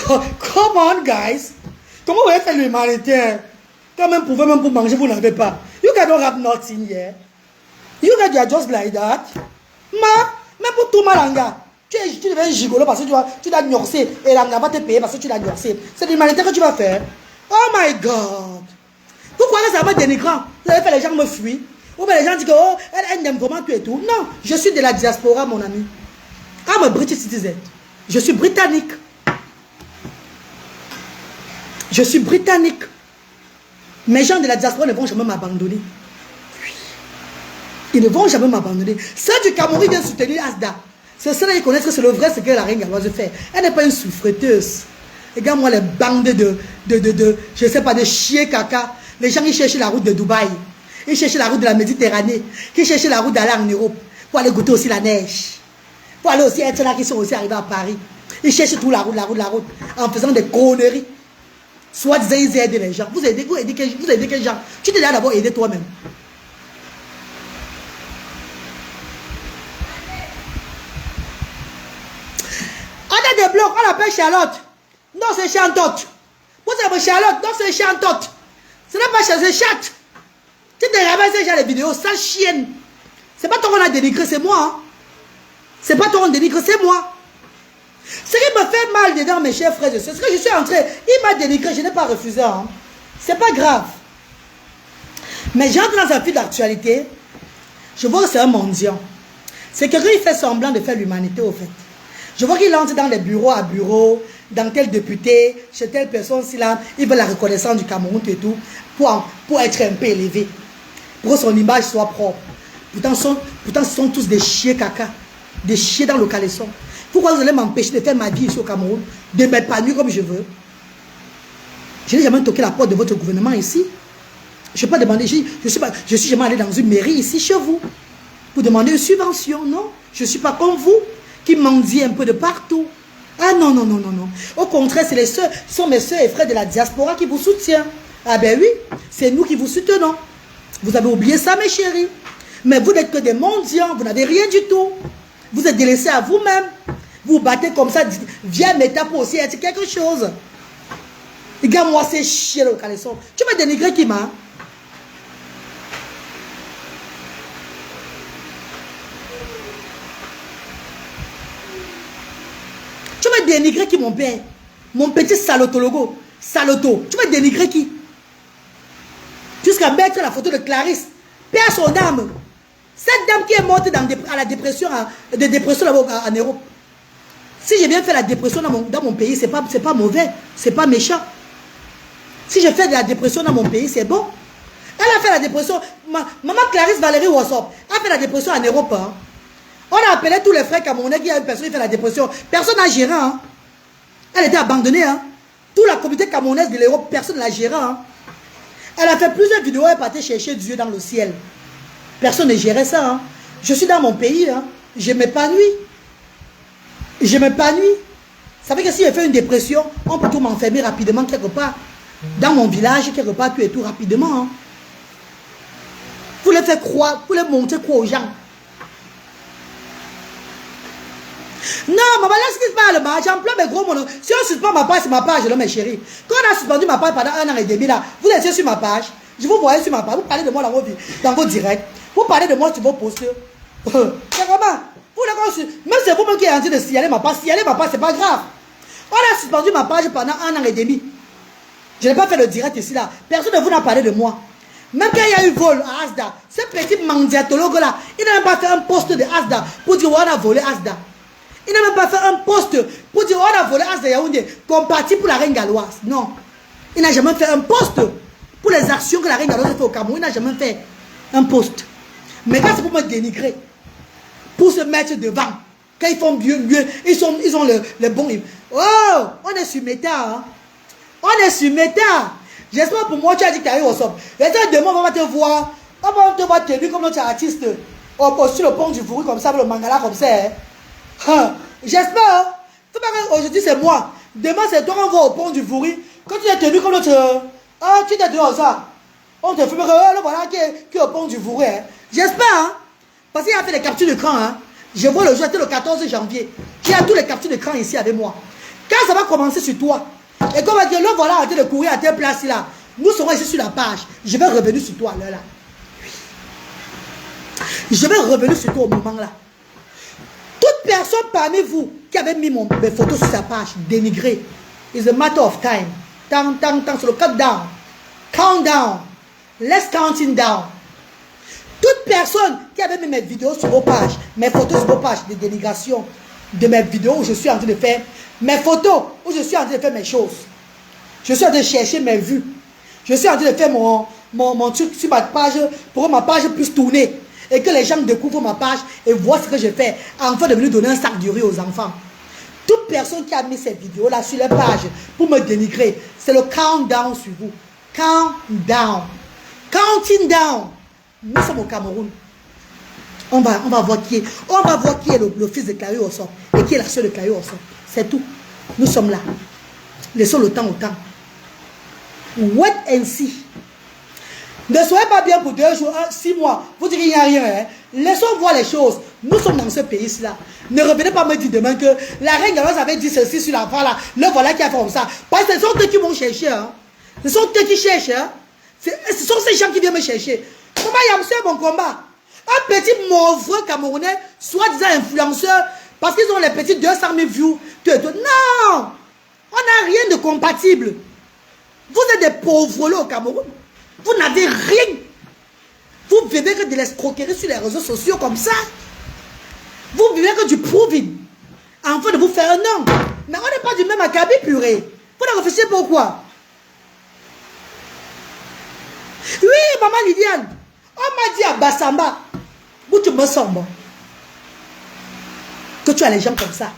Oh, come on, guys. Comment vous allez faire l'humanité? Quand même, pour manger, vous n'avez pas. You guys don't have nothing here. You guys are just like that. Même pour tout malanga. Tu deviens gigolo parce que tu dois gnorcer. Et la va te payer parce que tu dois gnorcer. C'est l'humanité que tu vas faire. Oh my God. Pourquoi ça va être dénigrant? Vous avez fait les gens me fuient. Ou bien les gens disent que oh, elle n'aime comment tu et tout. Non, je suis de la diaspora, mon ami. I'm a British citizen. Je suis britannique. Je suis britannique. Mes gens de la diaspora ne vont jamais m'abandonner. Ils ne vont jamais m'abandonner. Ceux du Cameroun viennent soutenir Asda. C'est ceux-là qui connaissent que c'est le vrai ce que la reine galloise fait. Elle n'est pas une souffreteuse. Regarde-moi les bandes je ne sais pas, de chiens caca. Les gens qui cherchent la route de Dubaï. Ils cherchent la route de la Méditerranée. Qui cherchent la route d'aller en Europe. Pour aller goûter aussi la neige. Pour aller aussi être là qui sont aussi arrivés à Paris. Ils cherchent tout la route. En faisant des conneries. Soit ils aident les gens. Vous aidez quels gens? Tu te dois d'abord aider toi-même. On a des blocs, on l'appelle Charlotte. Non, c'est Chantotte. Vous savez Charlotte, non, c'est Chantotte. Ce n'est pas c'est Chat. Tu te rappelles ces gens les vidéos, sale chienne. C'est pas toi qu'on a dénigré, c'est moi. Hein. C'est pas toi on dénigre, c'est moi. Ce qui me fait mal dedans, mes chers frères et sœurs, c'est que je suis entré, il m'a dénigré, je n'ai pas refusé. Hein. C'est pas grave. Mais j'entre dans un fil d'actualité, je vois que c'est un mendiant. C'est quelqu'un qui fait semblant de faire l'humanité, au fait. Je vois qu'il entre dans les bureaux à bureau, dans tel député, chez telle personne, si là, il veut la reconnaissance du Cameroun et tout, pour être un peu élevé, pour que son image soit propre. Pourtant, ce sont tous des chiens caca, des chiens dans le caleçon. Pourquoi vous allez m'empêcher de faire ma vie ici au Cameroun, de m'épanouir comme je veux? Je n'ai jamais toqué la porte de votre gouvernement ici. Je n'ai pas demandé, je suis jamais allé dans une mairie ici chez vous pour demander une subvention, non. Je ne suis pas comme vous qui mendient un peu de partout. Ah non, non, non, non, non. Au contraire, ce sont mes soeurs et frères de la diaspora qui vous soutiennent. Ah ben oui, c'est nous qui vous soutenons. Vous avez oublié ça, mes chéris. Mais vous n'êtes que des mendiants, vous n'avez rien du tout. Vous êtes délaissés à vous-même. Vous battez comme ça, viens m'étape pour aussi être quelque chose. Regarde-moi ces chiens au caleçon. Tu m'as dénigré qui m'a? Tu m'as dénigré qui, mon père? Mon petit salotologo. Saloto. Tu m'as dénigré qui? Jusqu'à mettre la photo de Clarisse. Père son âme. Cette dame qui est morte à la dépression, de dépression en Europe. Si j'ai bien fait la dépression dans mon pays, c'est pas mauvais, c'est pas méchant. Si je fais de la dépression dans mon pays, c'est bon. Elle a fait la dépression. Maman Clarisse Valérie Wassop a fait la dépression en Europe. Hein. On a appelé tous les frères camerounais qui a une personne qui fait la dépression. Personne n'a géré. Hein. Elle était abandonnée. Hein. Toute la communauté camerounaise de l'Europe, personne ne l'a géré. Hein. Elle a fait plusieurs vidéos, elle partait chercher Dieu dans le ciel. Personne ne gérait ça. Hein. Je suis dans mon pays. Hein. Je m'épanouis. Je m'épanouis. Ça veut dire que si je fais une dépression, on peut tout m'enfermer rapidement quelque part. Dans mon village, quelque part, tout et tout rapidement. Hein. Pour les faire croire, pour les montrer quoi aux gens. Non, maman, laisse-moi pas le match. En plein, mes gros monos. Si on suspend ma page, c'est ma page, là, mes chéris. Quand on a suspendu ma page pendant 1 an et demi, là, vous étiez sur ma page. Je vous voyais sur ma page. Vous parlez de moi dans vos directs. Vous parlez de moi sur vos posts. C'est comment? Même c'est vous-même qui êtes en train de signaler ma page, c'est pas grave. On a suspendu ma page pendant 1 an et demi. Je n'ai pas fait le direct ici là. Personne ne vous n'a parlé de moi. Même quand il y a eu vol à Asda, ce petit mandiatologue là, il n'a même pas fait un poste de Asda pour dire on a volé Asda. Il n'a même pas fait un poste pour dire on a volé Asda Yaoundé comme parti pour la reine galloise. Non. Il n'a jamais fait un poste pour les actions que la reine galloise a fait au Cameroun. Il n'a jamais fait un poste. Mais quand c'est pour me dénigrer, pour se mettre devant. Quand ils font mieux, ils ont le bon. Oh, on est sur méta. Hein? On est sur méta. J'espère pour moi, tu as dit que tu as eu au sop. Et demain, on va te voir. On va te voir tenu comme notre artiste. Sur le pont du Vouri, comme ça, le mangala, comme ça. Hein? J'espère. Hein? Aujourd'hui, c'est moi. Demain, c'est toi, on va au pont du Vouri. Quand tu es tenu comme notre. Ah, tu t'es tenu comme ça. On te fait. Voilà qui est au pont du Vouri. Hein? J'espère. Hein? Parce qu'il a fait les captures d'écran. Hein. Je vois le jour, c'était le 14 janvier. J'ai tous les captures d'écran ici avec moi. Quand ça va commencer sur toi, et qu'on va dire, là, voilà, arrêtez de courir à telle place là. Nous serons ici sur la page. Je vais revenir sur toi là. Je vais revenir sur toi au moment là. Toute personne parmi vous qui avait mis mes photos sur sa page, dénigré, it's a matter of time. Tant, sur le countdown. Countdown. Let's counting down. Toute personne qui avait mis mes vidéos sur vos pages, mes photos sur vos pages de dénigration, de mes vidéos où je suis en train de faire, mes photos où je suis en train de faire mes choses. Je suis en train de chercher mes vues. Je suis en train de faire mon truc sur ma page pour que ma page puisse tourner. Et que les gens découvrent ma page et voient ce que je fais. Afin de venir donner un sac de riz aux enfants. Toute personne qui a mis ces vidéos-là sur les pages pour me dénigrer, c'est le countdown sur vous. Countdown. Counting down. Nous sommes au Cameroun. On va voir qui est le fils de Clario Ossop et qui est la soeur de Clario Ossop. C'est tout. Nous sommes là. Laissons le temps au temps. Wait and see. Ne soyez pas bien pour 2 jours, 6 mois. Vous direz qu'il n'y a rien. Hein? Laissons voir les choses. Nous sommes dans ce pays-là. Ne revenez pas me dire demain que la reine galloise avait dit ceci sur l'enfant là. Le voilà qui a fait comme ça. Parce que ce sont eux qui vont chercher. Hein? Ce sont eux qui cherchent. Hein? Ce sont ces gens qui viennent me chercher. Comment y a mon combat? Un petit mauvais Camerounais, soi-disant influenceur, parce qu'ils ont les petits 200 000 views. Non! On n'a rien de compatible. Vous êtes des pauvres là au Cameroun. Vous n'avez rien. Vous vivez que de l'escroquerie sur les réseaux sociaux comme ça. Vous vivez que du proving. Afin de vous faire un nom. Mais on n'est pas du même acabit, purée. Vous ne réfléchissez pourquoi? Oui, maman Lydiane. On m'a dit à Bassamba, où tu me sembles, que tu as les gens comme ça,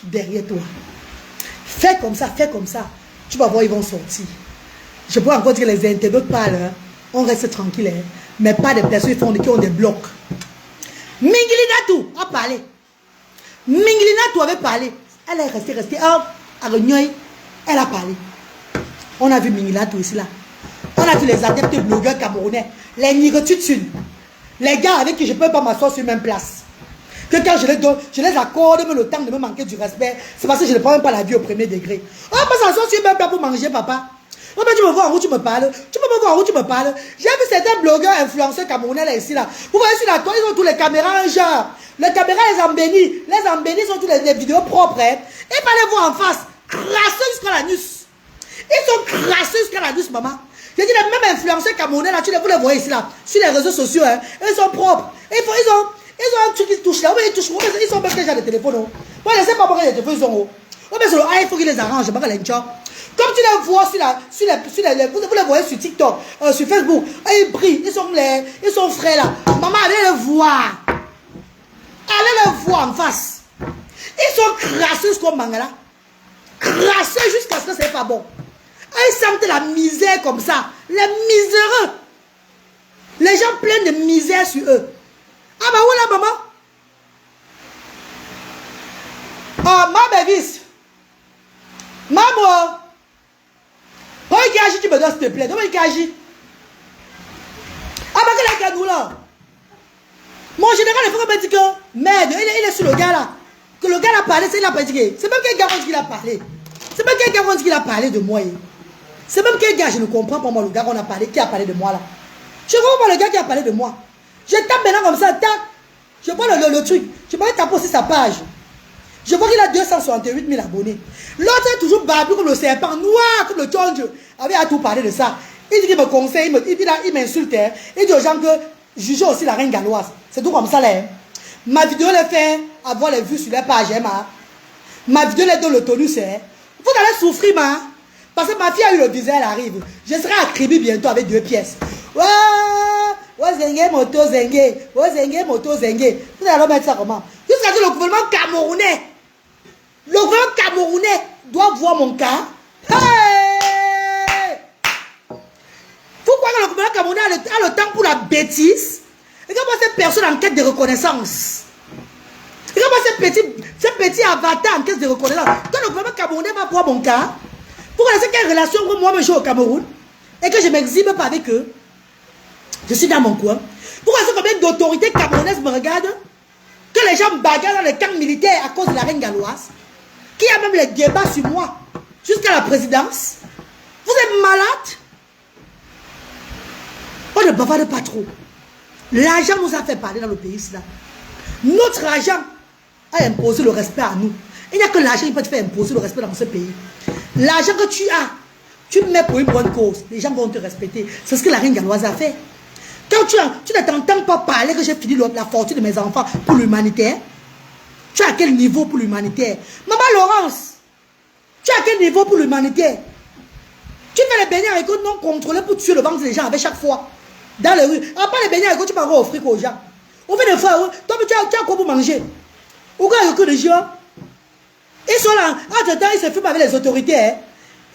derrière toi. Fais comme ça, fais comme ça. Tu vas voir, ils vont sortir. Je peux encore dire que les internautes parlent, hein. On reste tranquille, hein. Mais pas des personnes qui ont des blocs. Mingilinatou a parlé. Mingilinatou avait parlé. Elle est restée. À Renioy, elle a parlé. On a vu Mingilinatou ici, là. On a vu les adeptes blogueurs camerounais. Les nigotutsunes. Les gars avec qui je ne peux pas m'asseoir sur la même place. Que quand je les donne, je les accorde le temps de me manquer du respect. C'est parce que je ne prends même pas la vie au premier degré. On peut s'asseoir sur le même plat pour manger, papa. Oh, mais tu me vois en où tu me parles. Tu peux me voir en où tu me parles. J'ai vu certains blogueurs influenceurs camerounais là, ici là. Vous voyez sur la toile, ils ont tous les caméras en genre. Les caméras les embellis. Les embellis sont tous les vidéos propres. Hein. Et pas les voir en face. Crasseux jusqu'à l'anus. Ils sont crasseux jusqu'à l'anus, maman. J'ai dit les mêmes influenceurs camerounais là, vous les voyez ici là. Sur les réseaux sociaux, hein. Ils sont propres. Ils ont un truc qui touche là. Ils touchent. Ils sont même déjà des téléphones. Moi, je ne sais pas pourquoi les téléphones ils ont. Oh, mais c'est le iPhone qui les arrange. Comme tu les vois vous les voyez sur TikTok, sur Facebook, ils brillent, ils sont frais là. Maman, allez les voir. Allez les voir en face. Ils sont crasseux comme Mangala. Crasseux jusqu'à ce que ce n'est pas bon. Ils sentent la misère comme ça. Les miséreux. Les gens pleins de misère sur eux. Ah bah où là, maman? Oh, ma bébis. Maman. Oh, il agit, tu me donnes s'il te plaît. Donne-moi il agit. Ah bah quel est le là? Mon général, il faut qu'on me dise que merde, il est sur le gars là. Que le gars a parlé, c'est il a pas dit. C'est même quel gars qui a parlé. C'est même quel gars qui a parlé de moi. C'est même quel gars, je ne comprends pas moi, le gars qu'on a parlé, qui a parlé de moi là. Je comprends pas le gars qui a parlé de moi. Je tape maintenant comme ça, tac. Je vois le truc. Je vais taper aussi sa page. Je vois qu'il a 268 000 abonnés. L'autre est toujours barbu comme le serpent, noir comme le tonge. Avait à tout parler de ça. Il dit qu'il me conseille, il m'insulte. Hein. Il dit aux gens que jugez aussi la reine galloise. C'est tout comme ça là. Hein. Ma vidéo les fait avoir les vues sur les pages. Hein, ma vidéo les donne le tonus. Hein. Vous allez souffrir, ma. Parce que ma fille a eu le visa, elle arrive. Je serai à Kribi bientôt avec 2 pièces. Ouais, ouais, zengue, moto, zengue. Ouais, zengue, moto, zengue. Vous allez mettre ça comment? Jusqu'à ce que le gouvernement camerounais. Le gouvernement camerounais doit voir mon cas. Hey! Vous croyez que le gouvernement camerounais a le temps pour la bêtise? Et comment cette personne en quête de reconnaissance? Et comment ce petit avatar en quête de reconnaissance? Quand le gouvernement camerounais va voir mon cas, vous connaissez quelle relation que moi me joue au Cameroun? Et que je ne m'exhibe pas avec eux? Je suis dans mon coin. Vous connaissez combien d'autorités camerounaises me regardent? Que les gens bagarrent dans les camps militaires à cause de la reine galloise? Qui a même les débats sur moi jusqu'à la présidence? Vous êtes malade? On ne bavarde pas trop. L'argent nous a fait parler dans le pays. Là. Notre argent a imposé le respect à nous. Il n'y a que l'argent qui peut te faire imposer le respect dans ce pays. L'argent que tu as, tu mets pour une bonne cause. Les gens vont te respecter. C'est ce que la reine galloise a fait. Quand tu ne t'entends pas parler que j'ai fini la fortune de mes enfants pour l'humanitaire, tu es à quel niveau pour l'humanitaire? Maman Laurence, tu es à quel niveau pour l'humanitaire? Tu fais les beignets avec eux non contrôlés pour tuer le ventre des gens avec chaque fois. Dans les rues. À part les beignets avec eux, tu peux offrir aux gens. On fait des fois, toi tu as quoi pour manger? Ou quoi avec les gens? Ils sont là, entre-temps, ils se fument avec les autorités. Hein?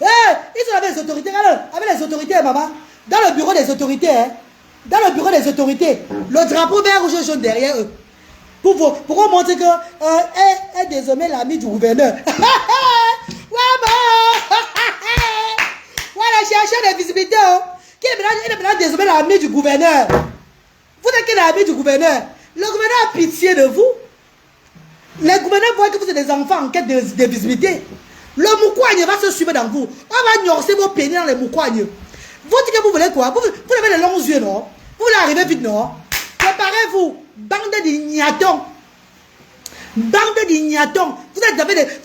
Hey, ils sont avec les autorités. Avec les autorités, maman. Dans le bureau des autorités. Hein? Dans le bureau des autorités. Le drapeau vert rouge jaune derrière eux. Pour qu'on montre que est désormais l'ami du gouverneur. Voilà, chercheur de visibilité. Il est maintenant désormais l'ami du gouverneur. Vous êtes quel ami du gouverneur? Le gouverneur a pitié de vous. Les gouverneurs voient que vous êtes des enfants en quête de visibilité. Le moukouagne va se suivre dans vous. On va gnorcer vos pénis dans les moukouagnes. Vous dites que vous voulez quoi? Vous avez les longs yeux, non? Vous voulez arriver vite, non? Tu n'es pas Préparez-vous, bande d'ignatons. Bande d'ignatons. Vous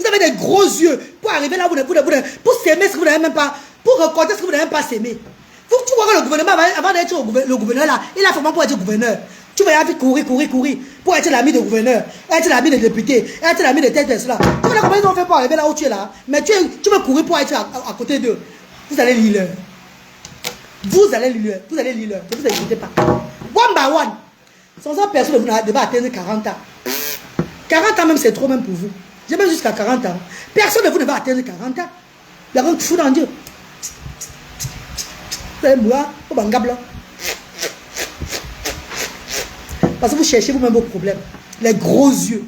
avez des gros yeux pour arriver là, pour s'aimer ce que vous n'avez même pas, pour recorder ce que vous n'avez même pas s'aimer. Tu vois que le gouvernement, avant d'être le gouverneur là, il a vraiment pour être gouverneur. Tu vas courir pour être l'ami du gouverneur, être l'ami des députés, être l'ami de telle personne là. Tu vois comment ils ont fait pour arriver là où tu es là. Mais tu veux courir pour être à côté d'eux. Vous allez lire leur. Vous allez lire leur. Ne vous inquiétez pas. One by one. Sans ça, personne ne devait atteindre 40 ans. 40 ans même, c'est trop même pour vous. J'ai même jusqu'à 40 ans. Personne de vous ne va atteindre 40 ans. Il y a un fou dans Dieu. Vous allez mourir au bangab là. Parce que vous cherchez vous-même vos problèmes. Les gros yeux.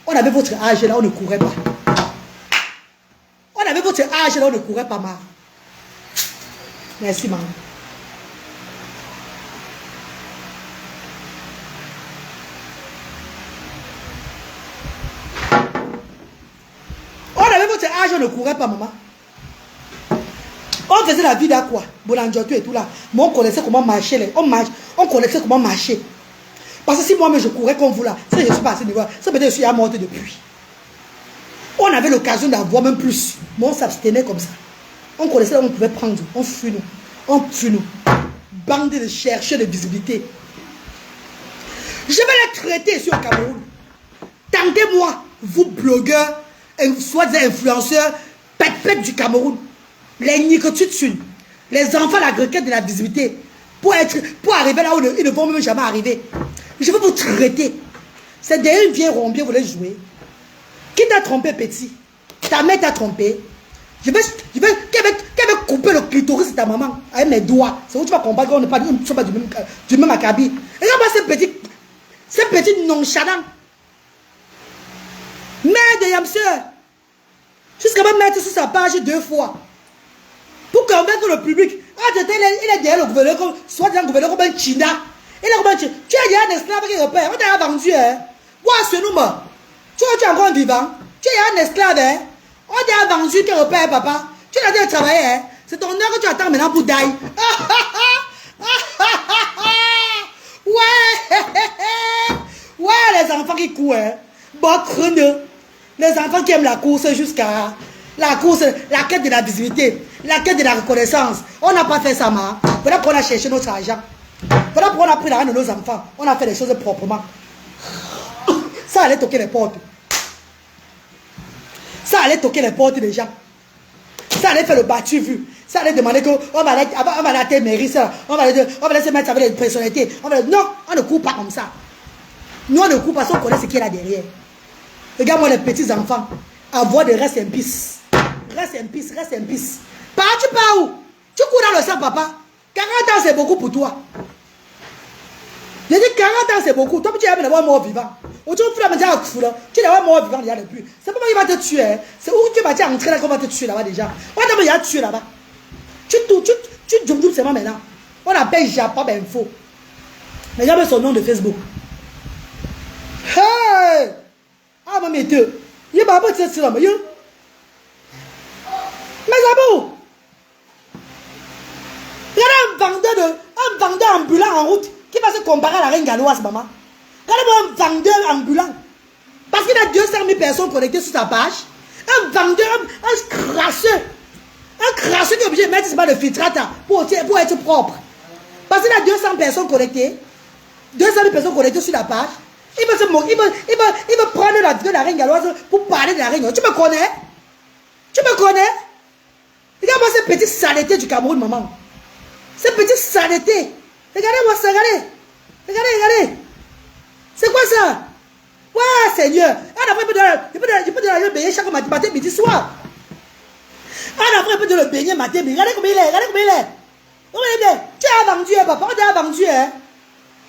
On avait votre âge là, on ne courait pas. On avait votre âge là, on ne courait pas mal. Merci, maman. On avait votre âge, on ne courait pas, maman. On faisait la vie d'à quoi? Bolanjotu et tout là. Mais on connaissait comment marcher. On connaissait comment marcher. Parce que si moi-même je courais comme vous là, si je suis pas à ce niveau, ça peut être que je suis mort depuis. On avait l'occasion d'avoir même plus. Mais on s'abstenait comme ça. On connaissait là où on pouvait prendre. On fuit nous. On tue nous. Bande de chercheurs de visibilité. Je vais les traiter sur le Cameroun. Tendez-moi, vous blogueurs, soi-disant influenceurs, pète du Cameroun. Les nicotitudes, les enfants la requête de la visibilité. Pour arriver là où ils ne vont même jamais arriver. Je vais vous traiter. C'est derrière une vieille rombier, vous voulez jouer. Qui t'a trompé, petit? Ta mère t'a trompé. Qu'elle va couper le clitoris de ta maman avec mes doigts. C'est où tu vas comprendre qu'on n'est pas du même acabit. Regarde-moi ces petits nonchalants. Mère de Yamseur. Jusqu'à même mettre sur sa page 2 fois. Pour convaincre le public. Ah, il est derrière le gouverneur, soit un gouverneur comme un China. Il est comme un China. Tu es derrière un esclave qui repère. On t'a vendu, hein. Quoi, ce nom? Tu es encore vivant. Tu es un esclave, hein. On t'a vendu qui repère, papa. Tu as déjà travaillé, hein. C'est ton heure que tu attends maintenant pour d'ail. Ouais. Ouais, les enfants qui courent, hein. Bon, les enfants qui aiment la course jusqu'à la course, la quête de la visibilité, la quête de la reconnaissance. On n'a pas fait ça, ma. Voilà pourquoi on a cherché notre argent. Voilà pourquoi on a pris l'argent de nos enfants. On a fait les choses proprement. Ça allait toquer les portes. Ça allait toquer les portes des gens. Ça allait faire le battu vu. Ça allait demander qu'on va aller à tes mairies, on va laisser mettre avec les personnalités. Non, on ne court pas comme ça. Nous, on ne court pas, on connaît ce qu'il y a là derrière. Regarde-moi les petits enfants. Avoir des restes en pisse. Reste en pisse, reste en pisse. Tu pars où? Tu cours dans le sang, papa. 40 ans, c'est beaucoup pour toi. J'ai dit 40 ans, c'est beaucoup. Toi, tu es d'abord mort vivant. Tu es d'abord mort vivant déjà depuis. C'est pas moi qui va te tuer. C'est où tu vas entrer là qu'on va te tuer là-bas déjà. On va déjà tuer là-bas. Tu joues seulement maintenant. On appelle Japon Info. Mais j'ai son nom de Facebook. Hey! Ah, maman, il y a pas de ça, là, mais Abou! Regardez un vendeur ambulant en route qui va se comparer à la reine galloise, maman. Regardez-moi un vendeur ambulant. Parce qu'il a 200 000 personnes connectées sur sa page. Un vendeur, un crasseux. Un crasseux qui est obligé de mettre le filtrata pour être propre. Parce qu'il a 200 personnes connectées. 200 000 personnes connectées sur la page. Il va prendre la vidéo de la reine galloise pour parler de la reine. Tu me connais? Tu me connais? Regarde-moi ces petites saletés du Cameroun, maman. Ces petites saletés. Regardez-moi ça, regardez. Regardez. C'est quoi ça? Ouais, Seigneur. Il peut le baigner chaque matin, midi, soir. Il peut le baigner matin, midi. Regardez comment il est. Tu as vendu, papa. On t'a vendu, hein.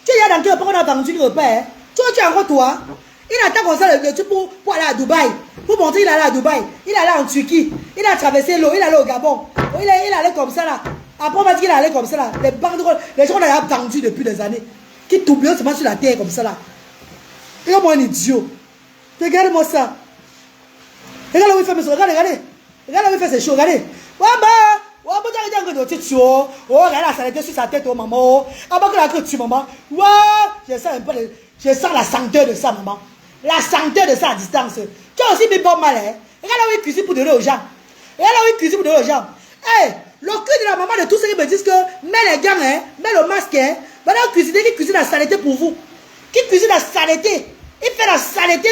Tu es dans quel repas on a vendu le repas, hein. Tu es encore toi. Il attend comme ça le truc pour aller à Dubaï. Pour montrer qu'il allait à Dubaï. Il allait en Turquie. Il a traversé l'eau. Il allait au Gabon. Il allait comme ça là. Après on va dire qu'il allait comme ça là. Les gens qu'on a vendu depuis des années. Qui t'oublient seulement sur la terre comme ça là. Regarde-moi un idiot. Regarde-moi ça. Regarde où il fait mes choses. Regardez. Regarde où il fait ses choses. Regardez. Wamba. bah, regarde la saleté sur sa tête, oh, maman. Ah, bah, que tu, maman. Ouais, je sens un peu, je sens la senteur de ça, maman. La senteur de ça à distance. Tu as aussi mis bon mal, hein. Regarde là où il cuisine pour donner aux gens. Regarde là où il cuisine pour donner aux gens. Hé, le cul de la maman de tous ceux qui me disent que mets les gants, hein, mets le masque, hein. Maintenant, cuisiner, qui cuisine la saleté pour vous. Qui cuisine la saleté. Il fait la saleté.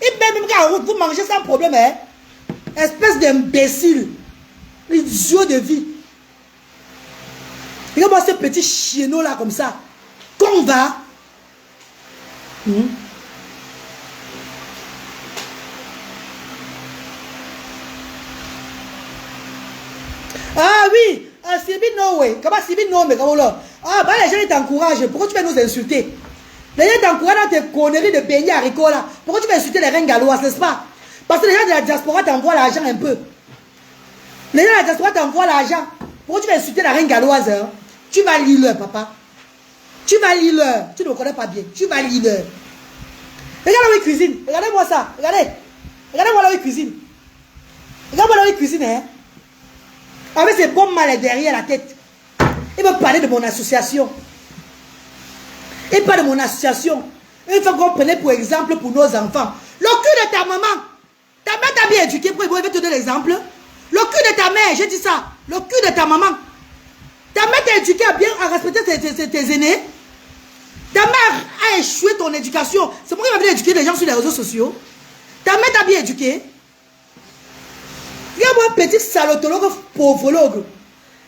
Il met même qu'à route, vous mangez sans problème, hein. Espèce d'imbécile. Idiot de vie. Regarde-moi ce petit chienot là comme ça. Qu'on va. Ah oui, Sibi no way. Comment Sibi no mais comment là? Ah bah les gens ils t'encouragent. Pourquoi tu vas nous insulter? Les gens t'encouragent dans tes conneries de beignets haricots là. Pourquoi tu vas insulter les reines galloises, n'est-ce pas? Parce que les gens de la diaspora t'envoient l'argent un peu. Les gens de la diaspora t'envoient l'argent. Pourquoi tu vas insulter la reine galloise, hein? Tu vas lire leur, papa. Tu vas lire leur. Tu ne me connais pas bien. Tu vas lire leur. Regarde là où il cuisine. Regardez-moi ça. Regardez. Regardez-moi là où il cuisine. Regarde-moi là où il cuisine, hein. Avec ses bombes mal derrière la tête. Il veut parler de mon association. Il parle de mon association. Il faut qu'on prenne pour exemple pour nos enfants. Le cul de ta maman. Ta mère t'a bien éduqué pour te donner l'exemple. Le cul de ta mère, j'ai dit ça. Le cul de ta maman. Ta mère t'a éduqué à bien à respecter tes aînés. Ta mère a échoué ton éducation. C'est pourquoi il va venir éduquer les gens sur les réseaux sociaux. Ta mère t'a bien éduqué. Regarde-moi un petit salotologue, pauvologue.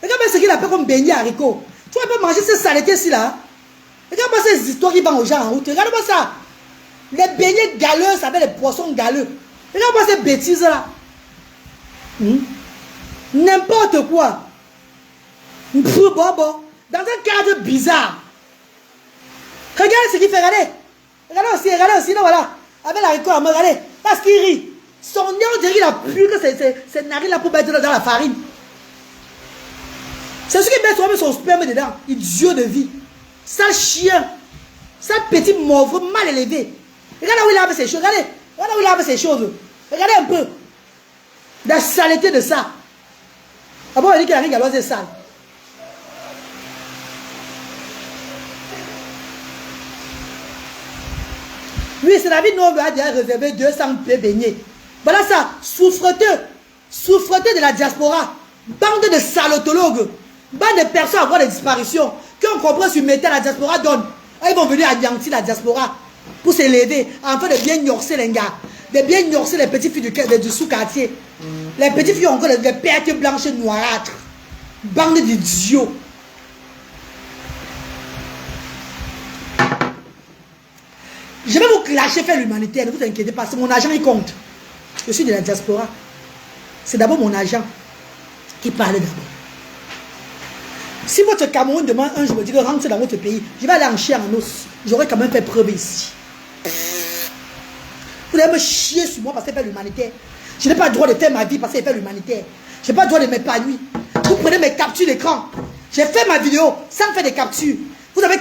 Regarde-moi ce qu'il appelle comme beignet haricot. Tu vas pas manger ces saletés-ci là. Regarde-moi ces histoires qui vont aux gens en route. Regarde-moi ça. Les beignets galeux, ça s'appelle les poissons galeux. Regarde-moi ces bêtises là. N'importe quoi. Dans un cadre bizarre. Regarde ce qu'il fait, regardez. Regardez aussi, là, voilà. Avec la récolte, regardez. Parce qu'il rit. Son nez, on dirait qu'il a pu que c'est narines là pour mettre dans la farine. C'est ce qui met soi-même son sperme dedans. Idiot de vie. Sale chien. Sale petit mauvais mal élevé. Regarde là où il a avec ses choses. Regardez. Regarde là où il a avec ses choses. Regardez un peu. La saleté de ça. Ah bon, on dit que la rigue alors c'est sale. Oui, c'est la vie non, on a déjà réservé 200 beignets. Voilà ça, souffreteux de la diaspora, bande de salotologues, bande de personnes à voir des disparitions, qui ont compris sur métal la diaspora donne. Et ils vont venir anéantir la diaspora pour s'élever, afin de bien gnorcer les gars, de bien gnorcer les petites filles du sous-quartier. Les petites filles ont encore des pertes blanches noirâtres, bande d'idiots. Je vais vous clasher, faire l'humanitaire, ne vous inquiétez pas, c'est mon argent qui compte. Je suis de la diaspora. C'est d'abord mon argent qui parle d'abord. Si votre Cameroun demain un jour me dit que rentre dans votre pays, je vais aller en chier en os. J'aurais quand même fait preuve ici. Vous allez me chier sur moi parce que c'est faire l'humanitaire. Je n'ai pas le droit de faire ma vie parce que c'est faire l'humanitaire. Je n'ai pas le droit de m'épanouir. Vous prenez mes captures d'écran. J'ai fait ma vidéo sans faire des captures. Vous avez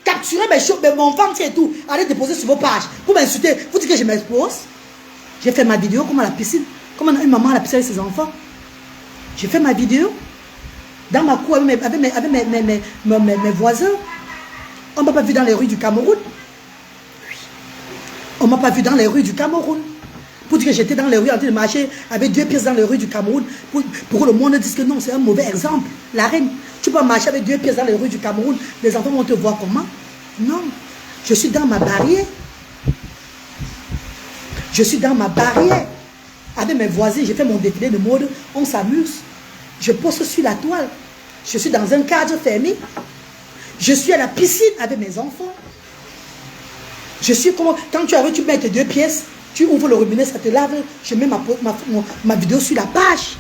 capturé mes choses, mon ventre et tout. Allez déposer sur vos pages. Pour m'insulter. Vous dites que je m'expose. J'ai fait ma vidéo comme à la piscine. Comme une maman à la piscine avec ses enfants. J'ai fait ma vidéo. Dans ma cour avec mes voisins. On ne m'a pas vu dans les rues du Cameroun. On ne m'a pas vu dans les rues du Cameroun. Pour dire que j'étais dans les rues en train de marcher avec 2 pièces dans les rues du Cameroun. Pour que le monde dise que non, c'est un mauvais exemple. La reine, tu peux marcher avec 2 pièces dans les rues du Cameroun. Les enfants vont te voir comment? Non. Je suis dans ma barrière. Je suis dans ma barrière. Avec mes voisins, j'ai fait mon défilé de mode. On s'amuse. Je poste sur la toile. Je suis dans un cadre fermé. Je suis à la piscine avec mes enfants. Je suis comme... Quand tu arrives, tu mets tes 2 pièces. Tu ouvres le robinet, ça te lave. Je mets ma vidéo sur la page.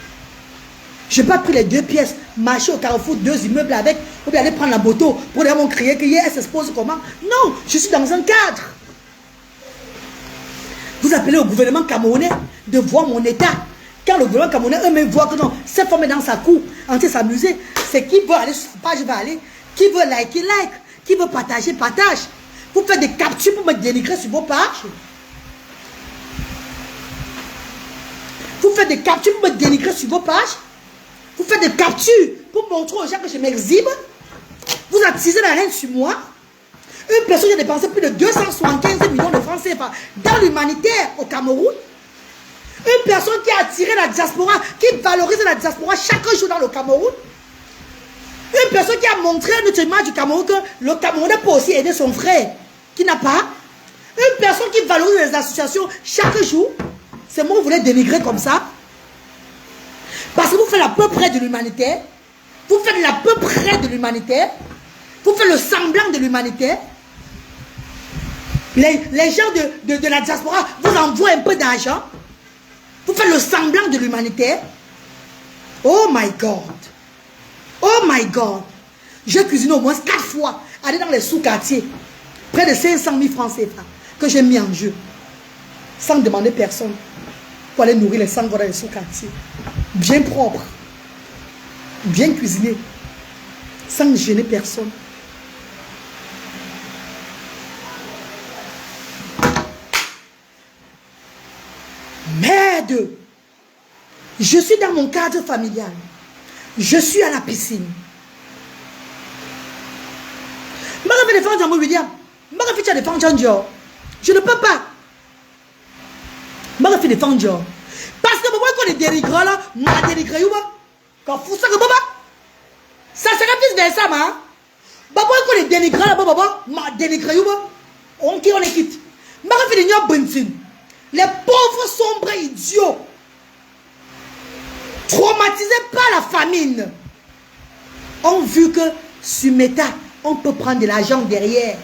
Je n'ai pas pris les 2 pièces, marcher au carrefour, 2 immeubles avec, ou bien aller prendre la moto pour aller crier qu'elle s'expose comment. Non, je suis dans un cadre. Vous appelez au gouvernement camerounais de voir mon état. Quand le gouvernement camerounais eux-mêmes voient que non, cette femme est dans sa cour, en train de s'amuser, c'est qui veut aller sur sa page, va aller. Qui veut liker, like. Qui veut partager, partage. Vous faites des captures pour me dénigrer sur vos pages. Vous faites des captures pour me dénigrer sur vos pages. Vous faites des captures pour montrer aux gens que je m'exhibe. Vous attisez la haine sur moi. Une personne qui a dépensé plus de 275 millions de francs CFA dans l'humanitaire au Cameroun. Une personne qui a attiré la diaspora, qui valorise la diaspora chaque jour dans le Cameroun. Une personne qui a montré notre image du Cameroun que le Camerounais peut aussi aider son frère qui n'a pas. Une personne qui valorise les associations chaque jour. C'est moi que vous voulez dénigrer comme ça. Parce que vous faites l'à peu près de l'humanitaire. Vous faites l'à peu près de l'humanitaire. Vous faites le semblant de l'humanitaire. Les gens de la diaspora vous envoient un peu d'argent. Vous faites le semblant de l'humanitaire. Oh my God. Oh my God. J'ai cuisiné au moins 4 fois. Aller dans les sous-quartiers. Près de 500 000 francs CFA que j'ai mis en jeu. Sans demander personne. Pour aller nourrir les sangs dans les sous-quartiers. Bien propre. Bien cuisiné. Sans gêner personne. Merde. Je suis dans mon cadre familial. Je suis à la piscine. Je ne peux pas. Parce que moi, quand on est dénigré là, ma dénigré, quand vous savez, ça serait plus vers ça, ma. Moi, quand on est dénigré là, ma dénigré, on est quitte. Les pauvres sombres idiots, traumatisés par la famine, ont vu que sur Meta, on peut prendre de l'argent derrière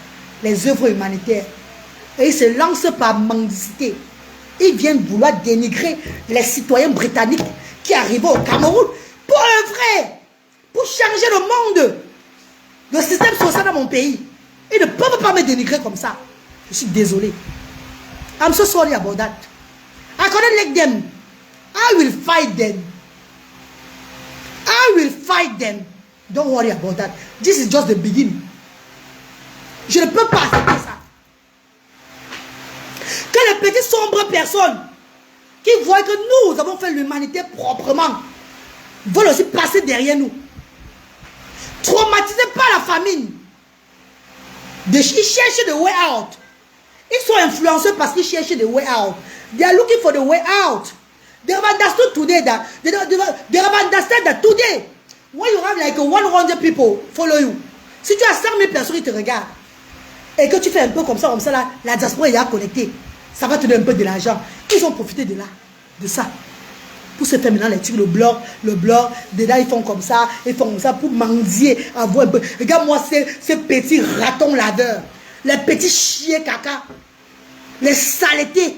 les œuvres humanitaires. Et ils se lancent par mendicité. Ils viennent vouloir dénigrer les citoyens britanniques qui arrivent au Cameroun pour œuvrer, pour changer le monde, le système social dans mon pays. Ils ne peuvent pas me dénigrer comme ça. Je suis désolé. I'm so sorry about that. I cannot let them. I will fight them. I will fight them. Don't worry about that. This is just the beginning. Je ne peux pas accepter ça. Que les petites sombres personnes qui voient que nous avons fait l'humanité proprement veulent aussi passer derrière nous. Traumatisés par la famine. Ils cherchent the way out. Ils sont influencés parce qu'ils cherchent the way out. They are looking for the way out. They have understood today that they have understood that today when you have like 100 people follow you, si tu as 100 000 personnes qui te regardent et que tu fais un peu comme ça là, la diaspora est connectée, ça va te donner un peu de l'argent. Ils ont profité de là, de ça, pour se faire maintenant les trucs, le blog, dedans ils font comme ça pour mendier, avoir un peu. Regarde-moi ces petits ratons laveurs, les petits chiens caca, les saletés,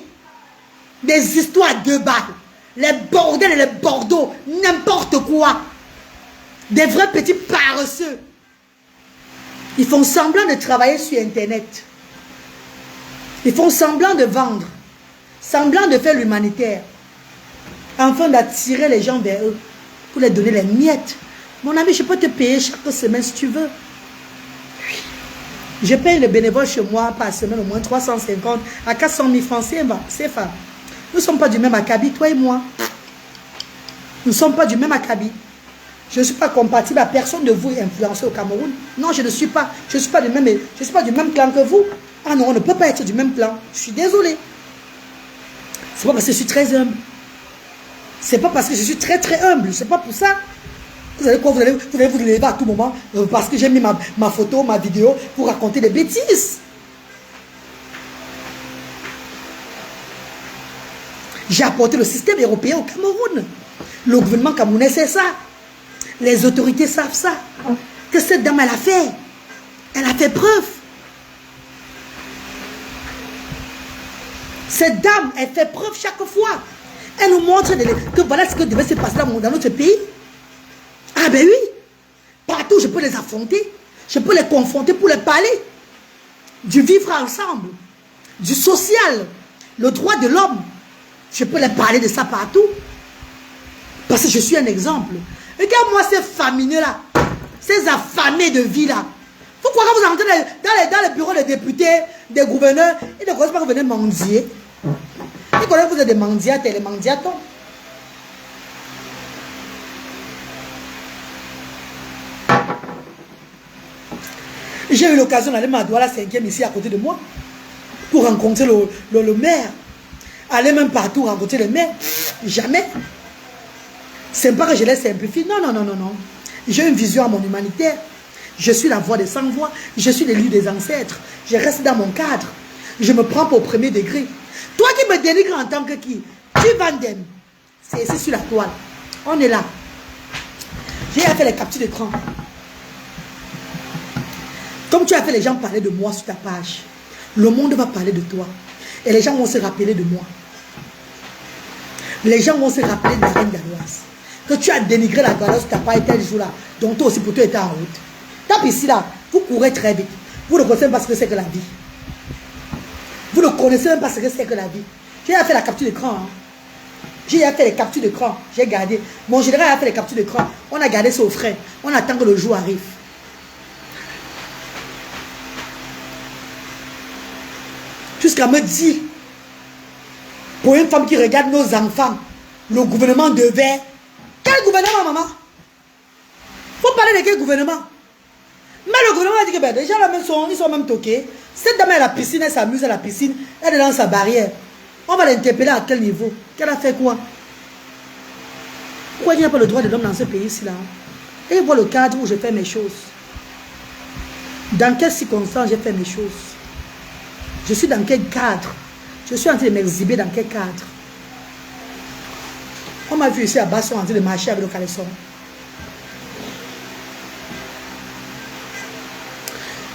des histoires à 2 balles, les bordels et les bordeaux, n'importe quoi. Des vrais petits paresseux. Ils font semblant de travailler sur Internet. Ils font semblant de vendre, semblant de faire l'humanitaire, afin d'attirer les gens vers eux, pour les donner les miettes. Mon ami, je peux te payer chaque semaine si tu veux. Je paye le bénévole chez moi par semaine au moins 350 à 400 000 francs CFA. Nous ne sommes pas du même acabit, toi et moi. Nous ne sommes pas du même acabit. Je ne suis pas compatible à personne de vous influencer au Cameroun. Non, je ne suis pas. Je ne suis pas du même clan que vous. Ah non, on ne peut pas être du même clan. Je suis désolé. C'est pas parce que je suis très humble. C'est pas parce que je suis très très humble. C'est pas pour ça. Vous allez quoi? Vous allez vous lever à tout moment parce que j'ai mis ma photo, ma vidéo pour raconter des bêtises. J'ai apporté le système européen au Cameroun. Le gouvernement camerounais sait ça. Les autorités savent ça. Que cette dame, elle a fait. Elle a fait preuve. Cette dame, elle fait preuve chaque fois. Elle nous montre que voilà ce que devait se passer dans notre pays. Ah ben oui. Partout, je peux les affronter. Je peux les confronter pour les parler. Du vivre ensemble. Du social. Le droit de l'homme. Je peux les parler de ça partout. Parce que je suis un exemple. Regarde-moi ces famineux-là. Ces affamés de vie là. Pourquoi quand vous entrez dans les bureaux des députés, des gouverneurs, ils ne connaissent pas que vous venez mendier. Ils connaissent que vous êtes des mendiates et les mendiatons. J'ai eu l'occasion d'aller à Douala 5e ici à côté de moi pour rencontrer le maire. Aller même partout rencontrer le maire. Jamais. C'est pas que je les simplifie. Non, non, non, non, non. J'ai une vision à mon humanitaire. Je suis la voix des sans-voix. Je suis l'élu des ancêtres. Je reste dans mon cadre. Je me prends pour premier degré. Toi qui me dénigres en tant que qui? Tu Vandem. C'est ici sur la toile. On est là. J'ai fait les captures d'écran. Comme tu as fait les gens parler de moi sur ta page, le monde va parler de toi. Et les gens vont se rappeler de moi. Les gens vont se rappeler de la reine Galoise. Que tu as dénigré la Galoise sur ta page tel jour-là. Donc toi aussi pour toi, tu étais en route. Tape ici là. Vous courez très vite. Vous ne connaissez même pas ce que c'est que la vie. Vous ne connaissez même pas ce que c'est que la vie. J'ai fait la capture d'écran. Hein. J'ai fait les captures d'écran. J'ai gardé. Mon général a fait les captures d'écran. On a gardé ça au frais. On attend que le jour arrive. Jusqu'à me dire, pour une femme qui regarde nos enfants, le gouvernement devait... Quel gouvernement, maman? Faut parler de quel gouvernement? Mais le gouvernement a dit que ben, déjà là, ils sont même toqués. Cette dame est à la piscine, elle s'amuse à la piscine, elle est dans sa barrière. On va l'interpeller à quel niveau? Qu'elle a fait quoi? Pourquoi il n'y a pas le droit de l'homme dans ce pays-ci là? Et voir le cadre où je fais mes choses. Dans quelles circonstances j'ai fait mes choses? Je suis dans quel cadre? Je suis en train de m'exhiber dans quel cadre? On m'a vu ici à Basson en train de marcher avec le caleçon.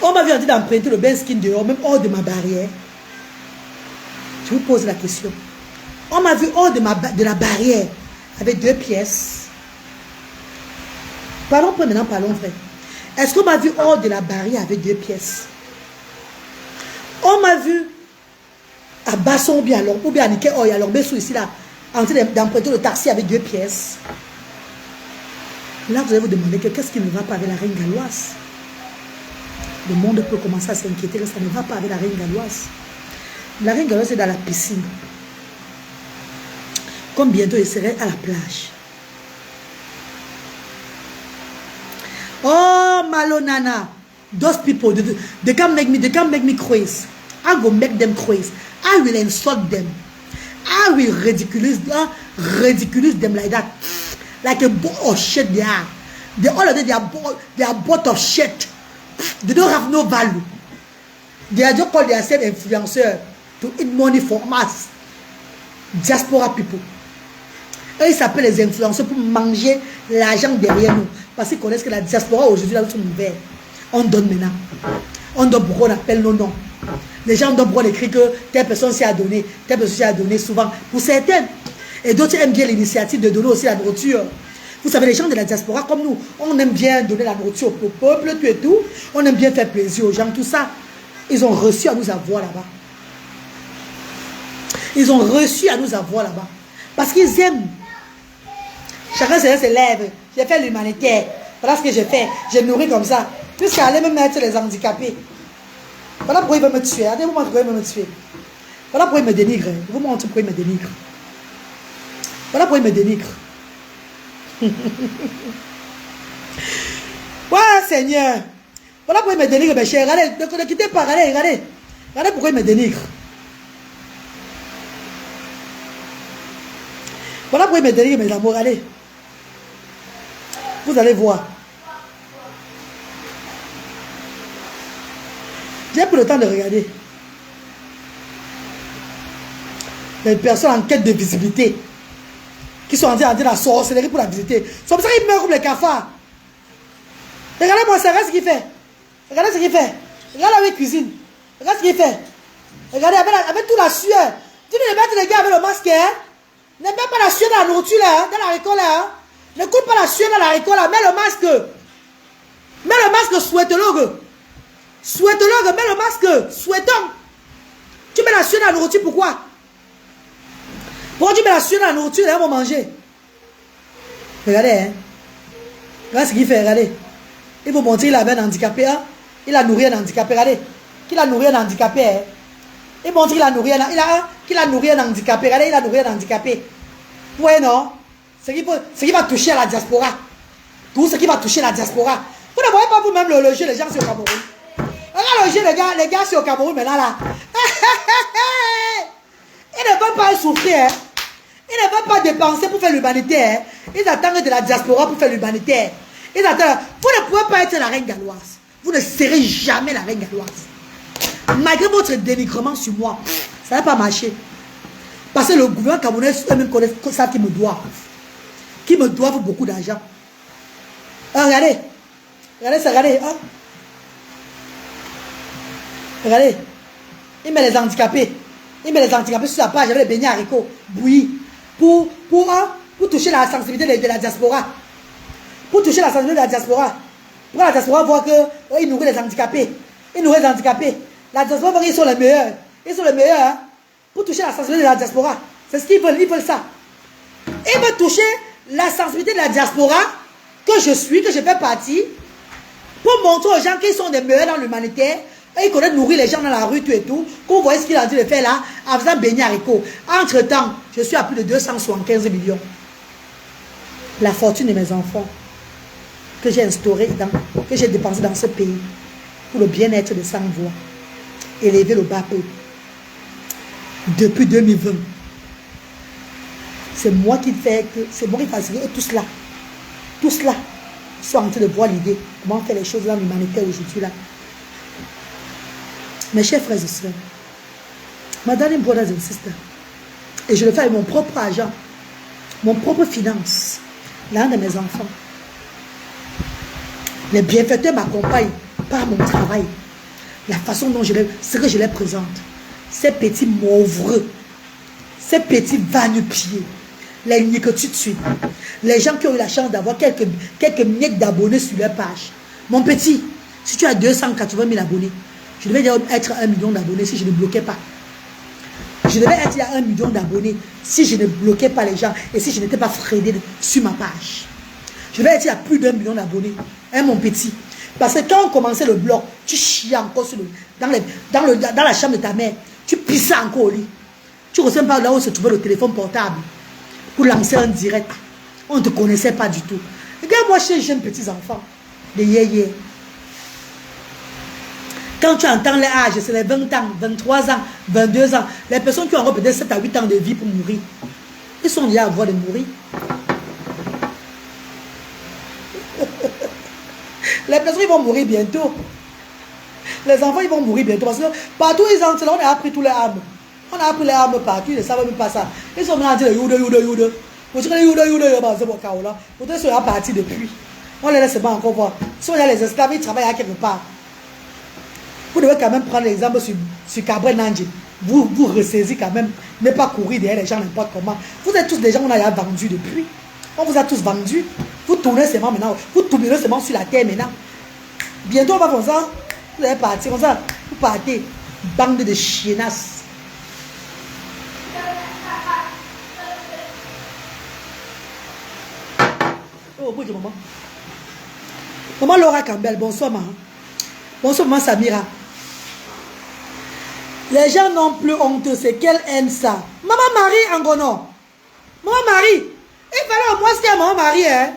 On m'a vu en train d'emprunter le bain skin dehors, même hors de ma barrière. Je vous pose la question. On m'a vu hors de la barrière avec 2 pièces. Parlons pas maintenant, parlons vrai. Est-ce qu'on m'a vu hors de la barrière avec 2 pièces? On m'a vu à Basson ou bien à Niké, il y a l'Orbessou ici là, en train d'emprunter le taxi avec 2 pièces. Là, vous allez vous demander qu'est-ce qui ne va pas avec la reine galloise? Le monde peut commencer à s'inquiéter que ça ne va pas avec la reine galloise. La reine galloise est dans la piscine. Comme bientôt, il serait à la plage. Oh, Malonana. Those people, they can't make me crazy. I will make them crazy. I will insult them. I will ridiculous them like that. Like a ball of shit they are. All of them, they are bought of shit. They don't have no value. They are just called themselves influencers to eat money from us. Diaspora people. Eux, ils s'appellent les influenceurs pour manger l'argent derrière nous. Parce qu'ils connaissent que la diaspora aujourd'hui, là, ils sont ouverts. On donne maintenant. On donne beaucoup, on appelle nos noms. Les gens donnent beaucoup, on écrit que telle personne s'y a donné, telle personne s'y a donné souvent. Pour certaines. Et d'autres aiment bien l'initiative de donner aussi la nourriture. Vous savez, les gens de la diaspora, comme nous, on aime bien donner la nourriture au peuple, tout et tout. On aime bien faire plaisir aux gens, tout ça. Ils ont reçu à nous avoir là-bas. Ils ont reçu à nous avoir là-bas. Parce qu'ils aiment. Chacun se lève. J'ai fait l'humanitaire. Voilà ce que j'ai fait. J'ai nourri comme ça. Jusqu'à aller me mettre les handicapés. Voilà pourquoi il veut me tuer. Regardez, vous montrez pourquoi il veut me tuer. Voilà pourquoi il me dénigre. Je vous montre pourquoi il me dénigre. Voilà pourquoi il me dénigre. Ouais, Seigneur. Voilà pourquoi il me dénigre, mes chers. Regardez, ne quittez pas. Regardez. Regardez pourquoi il me dénigre. Voilà pourquoi il me dénigre, mes amours. Regardez. Vous allez voir. J'ai pris le temps de regarder. Les personnes en quête de visibilité qui sont en train de la sorcellerie pour la visiter. C'est pour ça qu'ils meurent comme les cafards. Regardez-moi ça, regarde ce qu'il fait. Regardez ce qu'il fait. Regardez avec cuisine. Regarde ce qu'il fait. Regardez avec toute la sueur. Tu ne mets pas les gars avec le masque. Hein? Ne mets pas la sueur dans la nourriture là, dans la récolte là. Hein? Ne coupe pas la sueur dans la récolte là. Mets le masque. Mets le masque, souhaite-le. Souhaite-le, mets le masque. Souhaitons. Tu mets la sueur dans la nourriture, pourquoi? Pourquoi tu mets la sueur dans la nourriture, ils vont manger. Regardez, hein. Regardez ce qu'il fait, regardez. Il vous montrer qu'il avait un handicapé, hein. Il a nourri un handicapé, regardez. Qu'il a nourri un handicapé, hein. Il montre qu'il a nourri un handicapé, regardez, il a nourri un handicapé. Vous voyez, non? Ce qui va toucher à la diaspora. Tout ce qui va toucher la diaspora. Vous ne voyez pas vous-même le jeu, les gens sur le Cameroun. Regarde les gars c'est au Cameroun maintenant là. Ils ne veulent pas souffrir. Hein. Ils ne veulent pas dépenser pour faire l'humanitaire. Ils attendent de la diaspora pour faire l'humanitaire. Ils attendent. Vous ne pouvez pas être la reine galloise. Vous ne serez jamais la reine galloise. Malgré votre dénigrement sur moi, ça ne va pas marcher. Parce que le gouvernement camerounais eux-mêmes connaissent ça qui me doivent. Qui me doivent beaucoup d'argent. Ah, regardez. Regardez ça, regardez. Hein? Regardez. Il met les handicapés. Il met les handicapés sur sa page avec les beignets haricots bouillis. Pour toucher la sensibilité de la diaspora. Pour toucher la sensibilité de la diaspora. Pour la diaspora voir qu'ils nourrissent les handicapés. Ils nourrissent les handicapés. La diaspora voit qu'ils sont les meilleurs. Ils sont les meilleurs. Hein? Pour toucher la sensibilité de la diaspora. C'est ce qu'ils veulent. Ils veulent ça. Ils veulent toucher la sensibilité de la diaspora que je suis, que je fais partie. Pour montrer aux gens qu'ils sont des meilleurs dans l'humanitaire. Et ils connaissent nourrir les gens dans la rue, tout et tout. Qu'on voit ce qu'il est en train de faire là, en faisant baigner haricots. Entre-temps, je suis à plus de 275 millions. La fortune de mes enfants, que j'ai instaurée, que j'ai dépensé dans ce pays, pour le bien-être de 100 voix. Élever le bas peuple. Depuis 2020. C'est moi qui fais que, c'est moi qui facilite. Et tout cela, sont en train de voir l'idée, comment faire les choses dans l'humanité aujourd'hui là. Mes chers frères et sœurs, my darling brothers and sisters, et je le fais avec mon propre argent, mon propre finance, l'un de mes enfants. Les bienfaiteurs m'accompagnent par mon travail, la façon dont ce que je les présente. Ces petits mauvreux, ces petits va-nu-pieds, les niais que tu tues, les gens qui ont eu la chance d'avoir quelques miettes d'abonnés sur leur page. Mon petit, si tu as 280 000 abonnés, je devais être à 1 million d'abonnés si je ne bloquais pas. Je devais être à 1 million d'abonnés si je ne bloquais pas les gens et si je n'étais pas freiné sur ma page. Je devais être à plus d'1 million d'abonnés. Hein, mon petit. Parce que quand on commençait le blog, tu chiais encore dans la chambre de ta mère. Tu pissais encore au lit. Tu ne ressens pas là où se trouvait le téléphone portable pour lancer un direct. On ne te connaissait pas du tout. Regarde-moi chez les jeunes petits enfants. Les yéyés. Quand tu entends les âges, c'est les 20 ans, 23 ans, 22 ans. Les personnes qui ont encore peut-être 7 à 8 ans de vie pour mourir. Ils sont déjà à voir de mourir. Les personnes ils vont mourir bientôt. Les enfants ils vont mourir bientôt. Parce que partout ils entrent, on a appris tous les armes. On a appris les armes partout, ils ne savent même pas ça. Ils sont maintenant en train de youde. Peut-être qu'ils sont partis depuis. On les laisse pas encore voir. Si on a les esclaves, ils travaillent à quelque part. Vous devez quand même prendre l'exemple sur Cabré Nandji. Vous ressaisissez quand même. Ne pas courir derrière les gens n'importe comment. Vous êtes tous des gens qu'on a vendus depuis. On vous a tous vendus. Vous tournez seulement maintenant. Vous tournez seulement sur la terre maintenant. Bientôt on va comme ça. Vous allez partir comme ça. Vous partez. Bande de chienasses. Oh, bonjour maman. Maman Laura Campbell, bonsoir maman. Bonsoir maman Samira. Les gens n'ont plus honte, c'est qu'elle aime ça. Maman Marie Angono. Maman Marie. Il fallait au moins dire à maman Marie. Hein.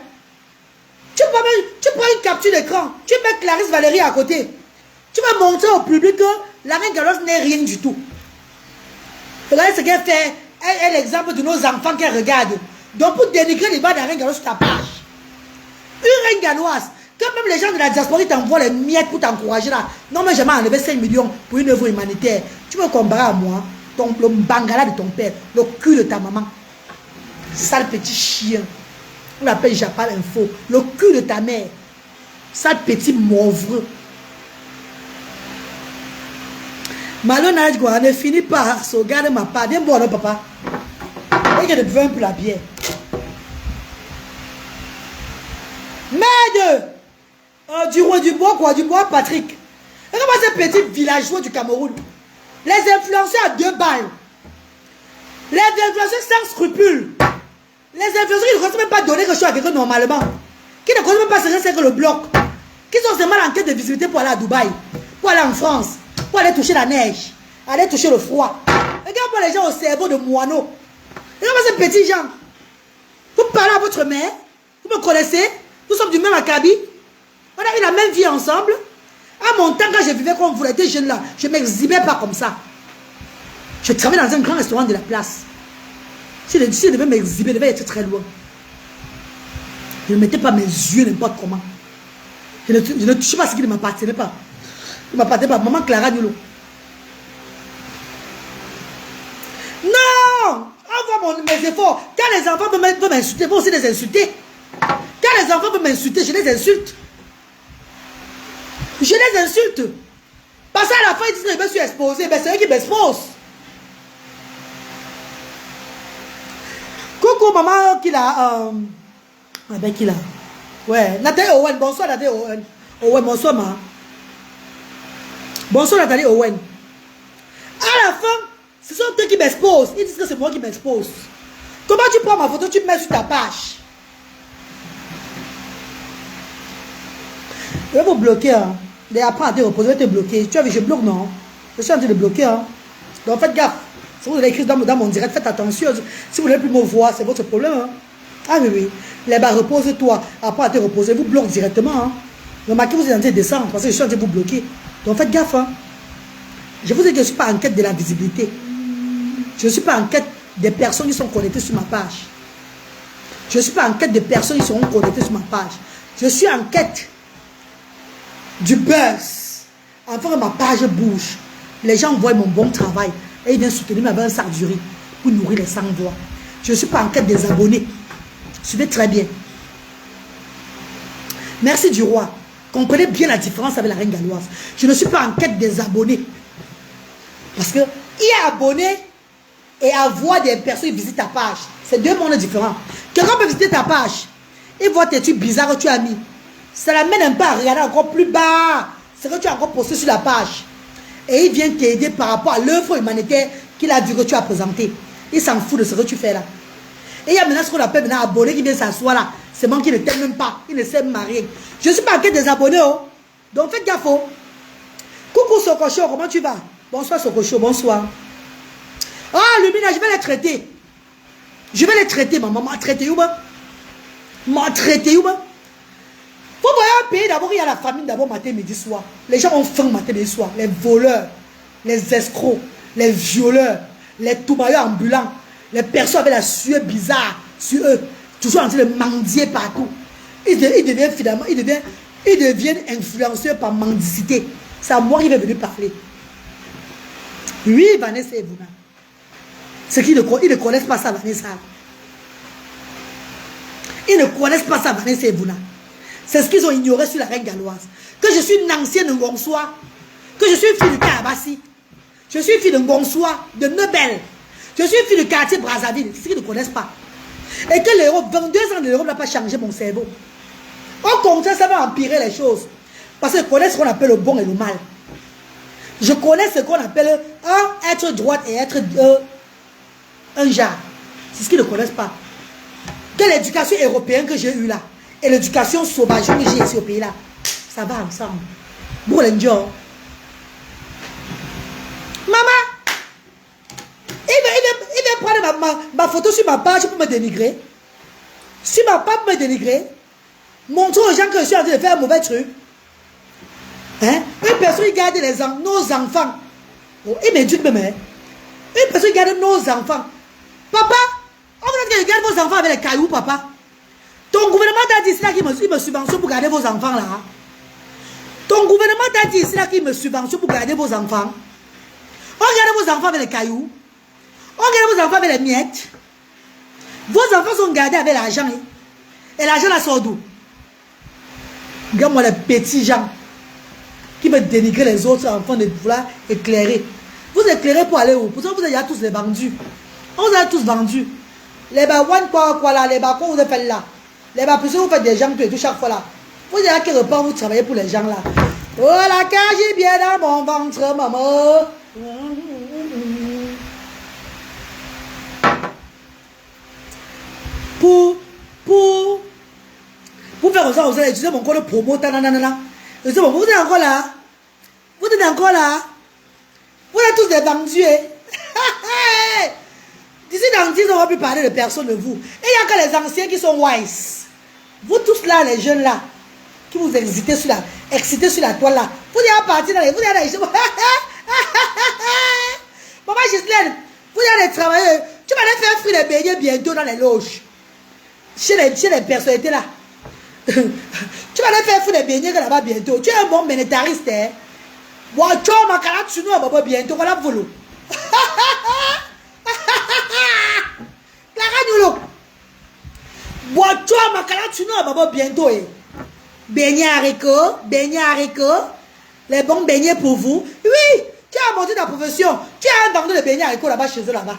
Tu prends une capture d'écran. Tu mets Clarisse Valérie à côté. Tu vas montrer au public que la reine galloise n'est rien du tout. Regardez ce qu'elle fait. Elle est l'exemple de nos enfants qu'elle regarde. Donc pour dénigrer les bas de la reine galloise sur ta page. Une reine galloise. Que même les gens de la diaspora t'envoient les miettes pour t'encourager là. Non mais j'ai enlevé 5 millions pour une œuvre humanitaire. Tu me comparer à moi, le bangala de ton père, le cul de ta maman. Sale petit chien. On l'appelle Japal Info. Le cul de ta mère. Sale petit mauvreux. Malo Naïdgouane ne finit pas sauvegarder ma part. Viens boire, papa. Et je ne veux plus la bière. Merde! Du bois Patrick. Et comment ces petits villageois du Cameroun? Les influenceurs à 2 balles. Les influenceurs sans scrupules. Les influenceurs qui ne connaissent même pas donner quelque chose à quelqu'un normalement. Qui ne connaissent même pas ce que c'est que le bloc. Qui sont seulement en quête de visibilité pour aller à Dubaï. Pour aller en France. Pour aller toucher la neige. Aller toucher le froid. Regarde-moi les gens au cerveau de moineau. Regarde-moi ces petits gens. Vous parlez à votre mère. Vous me connaissez. Nous sommes du même acabit. On a eu la même vie ensemble. À mon temps, quand je vivais comme vous, les deux jeunes là, je ne m'exhibais pas comme ça. Je travaillais dans un grand restaurant de la place. Si je devais m'exhiber, je devais être très loin. Je ne mettais pas mes yeux n'importe comment. Je ne touchais pas ce qui ne m'appartenait pas. Il ne m'appartenait pas. Maman Clara Nilo. Non! Envoie mes efforts. Quand les enfants veulent m'insulter, ils vont aussi les insulter. Quand les enfants veulent m'insulter, je les insulte. Je les insulte. Parce qu'à la fin, ils disent que je me suis exposé. Ben, c'est eux qui m'exposent. Coucou maman qui l'a... ben qui l'a... Ouais, Nathalie Owen. Bonsoir Nathalie Owen. Owen, bonsoir ma. Bonsoir Nathalie Owen. À la fin, ce sont eux qui m'exposent. Ils disent que c'est moi qui m'expose. Comment tu prends ma photo, tu me mets sur ta page? Je vais vous bloquer. Hein. Et après, à te reposer, je vais te bloquer. Tu as vu, je bloque, non? Je suis en train de bloquer. Hein. Donc faites gaffe. Si vous avez écrit dans mon direct, faites attention. Si vous ne voulez plus me voir, c'est votre problème. Hein. Ah oui, oui. Les bas, repose-toi. Après, à te reposer, vous bloquez directement. Hein. Remarquez, vous êtes en train de descendre parce que je suis en train de vous bloquer. Donc faites gaffe. Hein. Je vous ai dit que je ne suis pas en quête de la visibilité. Je ne suis pas en quête des personnes qui sont connectées sur ma page. Je ne suis pas en quête de personnes qui seront connectées sur ma page. Je suis en quête du buzz. Enfin, ma page bouge. Les gens voient mon bon travail et ils viennent soutenir avec un sac du riz pour nourrir les sans-voix. Je ne suis pas en quête des abonnés. Suivez très bien. Merci du roi. Comprenez bien la différence avec la reine galloise. Je ne suis pas en quête des abonnés. Parce que y a abonné et avoir des personnes qui visitent ta page. C'est deux mondes différents. Quelqu'un peut visiter ta page et voir tes trucs bizarres que tu as mis. Ça l'amène un peu à regarder encore plus bas ce que tu as encore posté sur la page. Et il vient t'aider par rapport à l'œuvre humanitaire qu'il a vu que tu as présenté. Il s'en fout de ce que tu fais là. Et il y a maintenant ce qu'on appelle maintenant abonné qui vient s'asseoir là. C'est moi qui ne t'aime même pas. Il ne sait me marier. Je ne suis pas en quête des abonnés. Oh. Donc faites gaffe. Oh. Coucou Sokocho, comment tu vas? Bonsoir Sokocho, bonsoir. Ah, Lumina, je vais les traiter. Je vais les traiter, maman. M'a traité où? M'a traité où? Vous voyez un pays d'abord, il y a la famine d'abord matin, midi, soir. Les gens ont faim matin, midi, soir. Les voleurs, les escrocs, les violeurs, les toumailleurs ambulants, les personnes avec la sueur bizarre sur eux, toujours en train de mendier partout. Ils deviennent finalement, ils deviennent influenceurs par mendicité. C'est à moi qui vais venir parler. Oui, Vanessa et Bouna. C'est qu'ils ne connaissent pas ça, Vanessa. Ils ne connaissent pas ça, Vanessa et Bouna. C'est ce qu'ils ont ignoré sur la reine galloise. Que je suis une ancienne Ngonsoi. Que je suis fille de Kabassi. Je suis fille de Ngonsoi, de Nebel. Je suis fille de quartier Brazzaville. C'est ce qu'ils ne connaissent pas. Et que l'Europe, 22 ans de l'Europe n'a pas changé mon cerveau. Au contraire, ça va empirer les choses. Parce que je connais ce qu'on appelle le bon et le mal. Je connais ce qu'on appelle être droite et être un genre. C'est ce qu'ils ne connaissent pas. Que l'éducation européenne que j'ai eue là, et l'éducation sauvage que j'ai ici au pays là, ça va ensemble. Bon, l'enjoy. Maman, il va prendre ma photo sur ma page pour me dénigrer. Sur ma page pour me dénigrer. Montrer aux gens que je suis en train de faire un mauvais truc. Hein? Une personne qui garde nos enfants. Oh, il m'induit même. Hein? Une personne qui garde nos enfants. Papa, on vous dit que garde vos enfants avec les cailloux, papa. Ton gouvernement t'a dit qu'il me subventionne pour garder vos enfants là. Ton gouvernement t'a dit qu'il me subventionne pour garder vos enfants. On garde vos enfants avec les cailloux. On garde vos enfants avec les miettes. Vos enfants sont gardés avec l'argent. Hein? Et l'argent la sort d'où? Regarde-moi les petits gens qui veulent dénigrer les autres enfants de vouloir éclairer. Vous éclairez pour aller où? Pour ça, vous avez tous les vendus. On vous a tous vendus. Les baouanes, quoi là, les quoi vous avez fait là. Les bas, plus vous faites des gens tout chaque fois là. Vous avez à quel repas vous travaillez pour les gens là. Oh la cage est bien dans mon ventre, maman. Pour faire ça, vous allez utiliser mon code promo. Vous êtes encore là. Vous êtes encore là. Vous êtes tous des vendus. D'ici dans 10 ans, on ne va plus parler de personne de vous. Et il n'y a que les anciens qui sont wise. Vous tous là, les jeunes là, qui vous excitez sur la toile là, Vous allez partir dans les... Vous allez... Maman Gisèle, vous allez travailler. Tu vas aller faire frire les beignets bientôt dans les loges. Chez les personnalités là. Tu vas aller faire frire les beignets là-bas bientôt. Tu es un bon monétariste. Hein? Tu vas bientôt. Voilà volo. Bientôt. Beignets haricots. Les bons beignets pour vous. Oui, tu as monté ta profession. Tu as un vendeur de beignets haricots là-bas chez eux là-bas.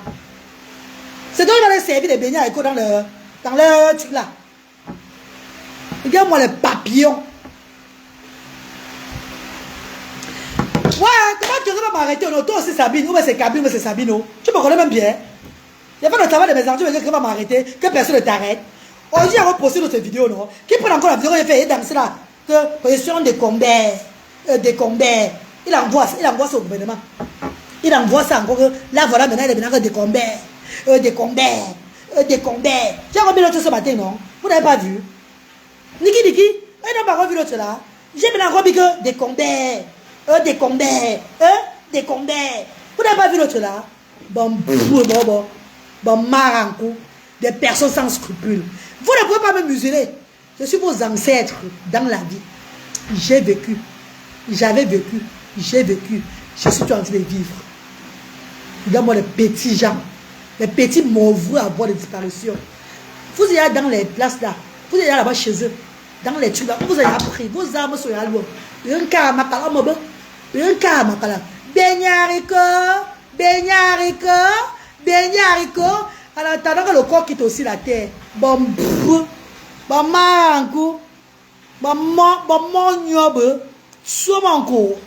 C'est donc il va les servir des beignets haricots dans le truc là. Regarde-moi les papillons. Ouais, comment tu vas m'arrêter? Toi aussi Sabine, ou c'est Kabine, ou c'est Sabine. Tu me connais même bien. Il n'y a pas de travail de mes enfants, tu veux dire que va m'arrêter, que personne ne t'arrête. Aujourd'hui, on va poster notre vidéo, non? Qui prend encore la vidéo, il fait danser là, que question des combats. Il envoie ça au gouvernement. Il envoie ça encore, là voilà, maintenant il est maintenant des combats. Des combats. J'ai remis l'autre ce matin, non? Vous n'avez pas vu? Niki, il n'a pas revu l'autre là. J'ai maintenant remis que des combats. Des combats. Vous n'avez pas vu l'autre là? Bon, marankou, des personnes sans scrupules. Vous ne pouvez pas me museler. Je suis vos ancêtres dans la vie. J'ai vécu. J'avais vécu. J'ai vécu. Je suis en train de vivre. Regarde-moi les petits gens. Les petits mauvais à voie de disparition. Vous êtes dans les places là. Vous êtes là-bas chez eux. Dans les trucs là. Vous avez appris. Vos armes sont à l'eau. Un cas à Makala. Beignet haricot. En attendant que le corps quitte aussi la terre. Bon marankou. Bon nyobe. Somanko.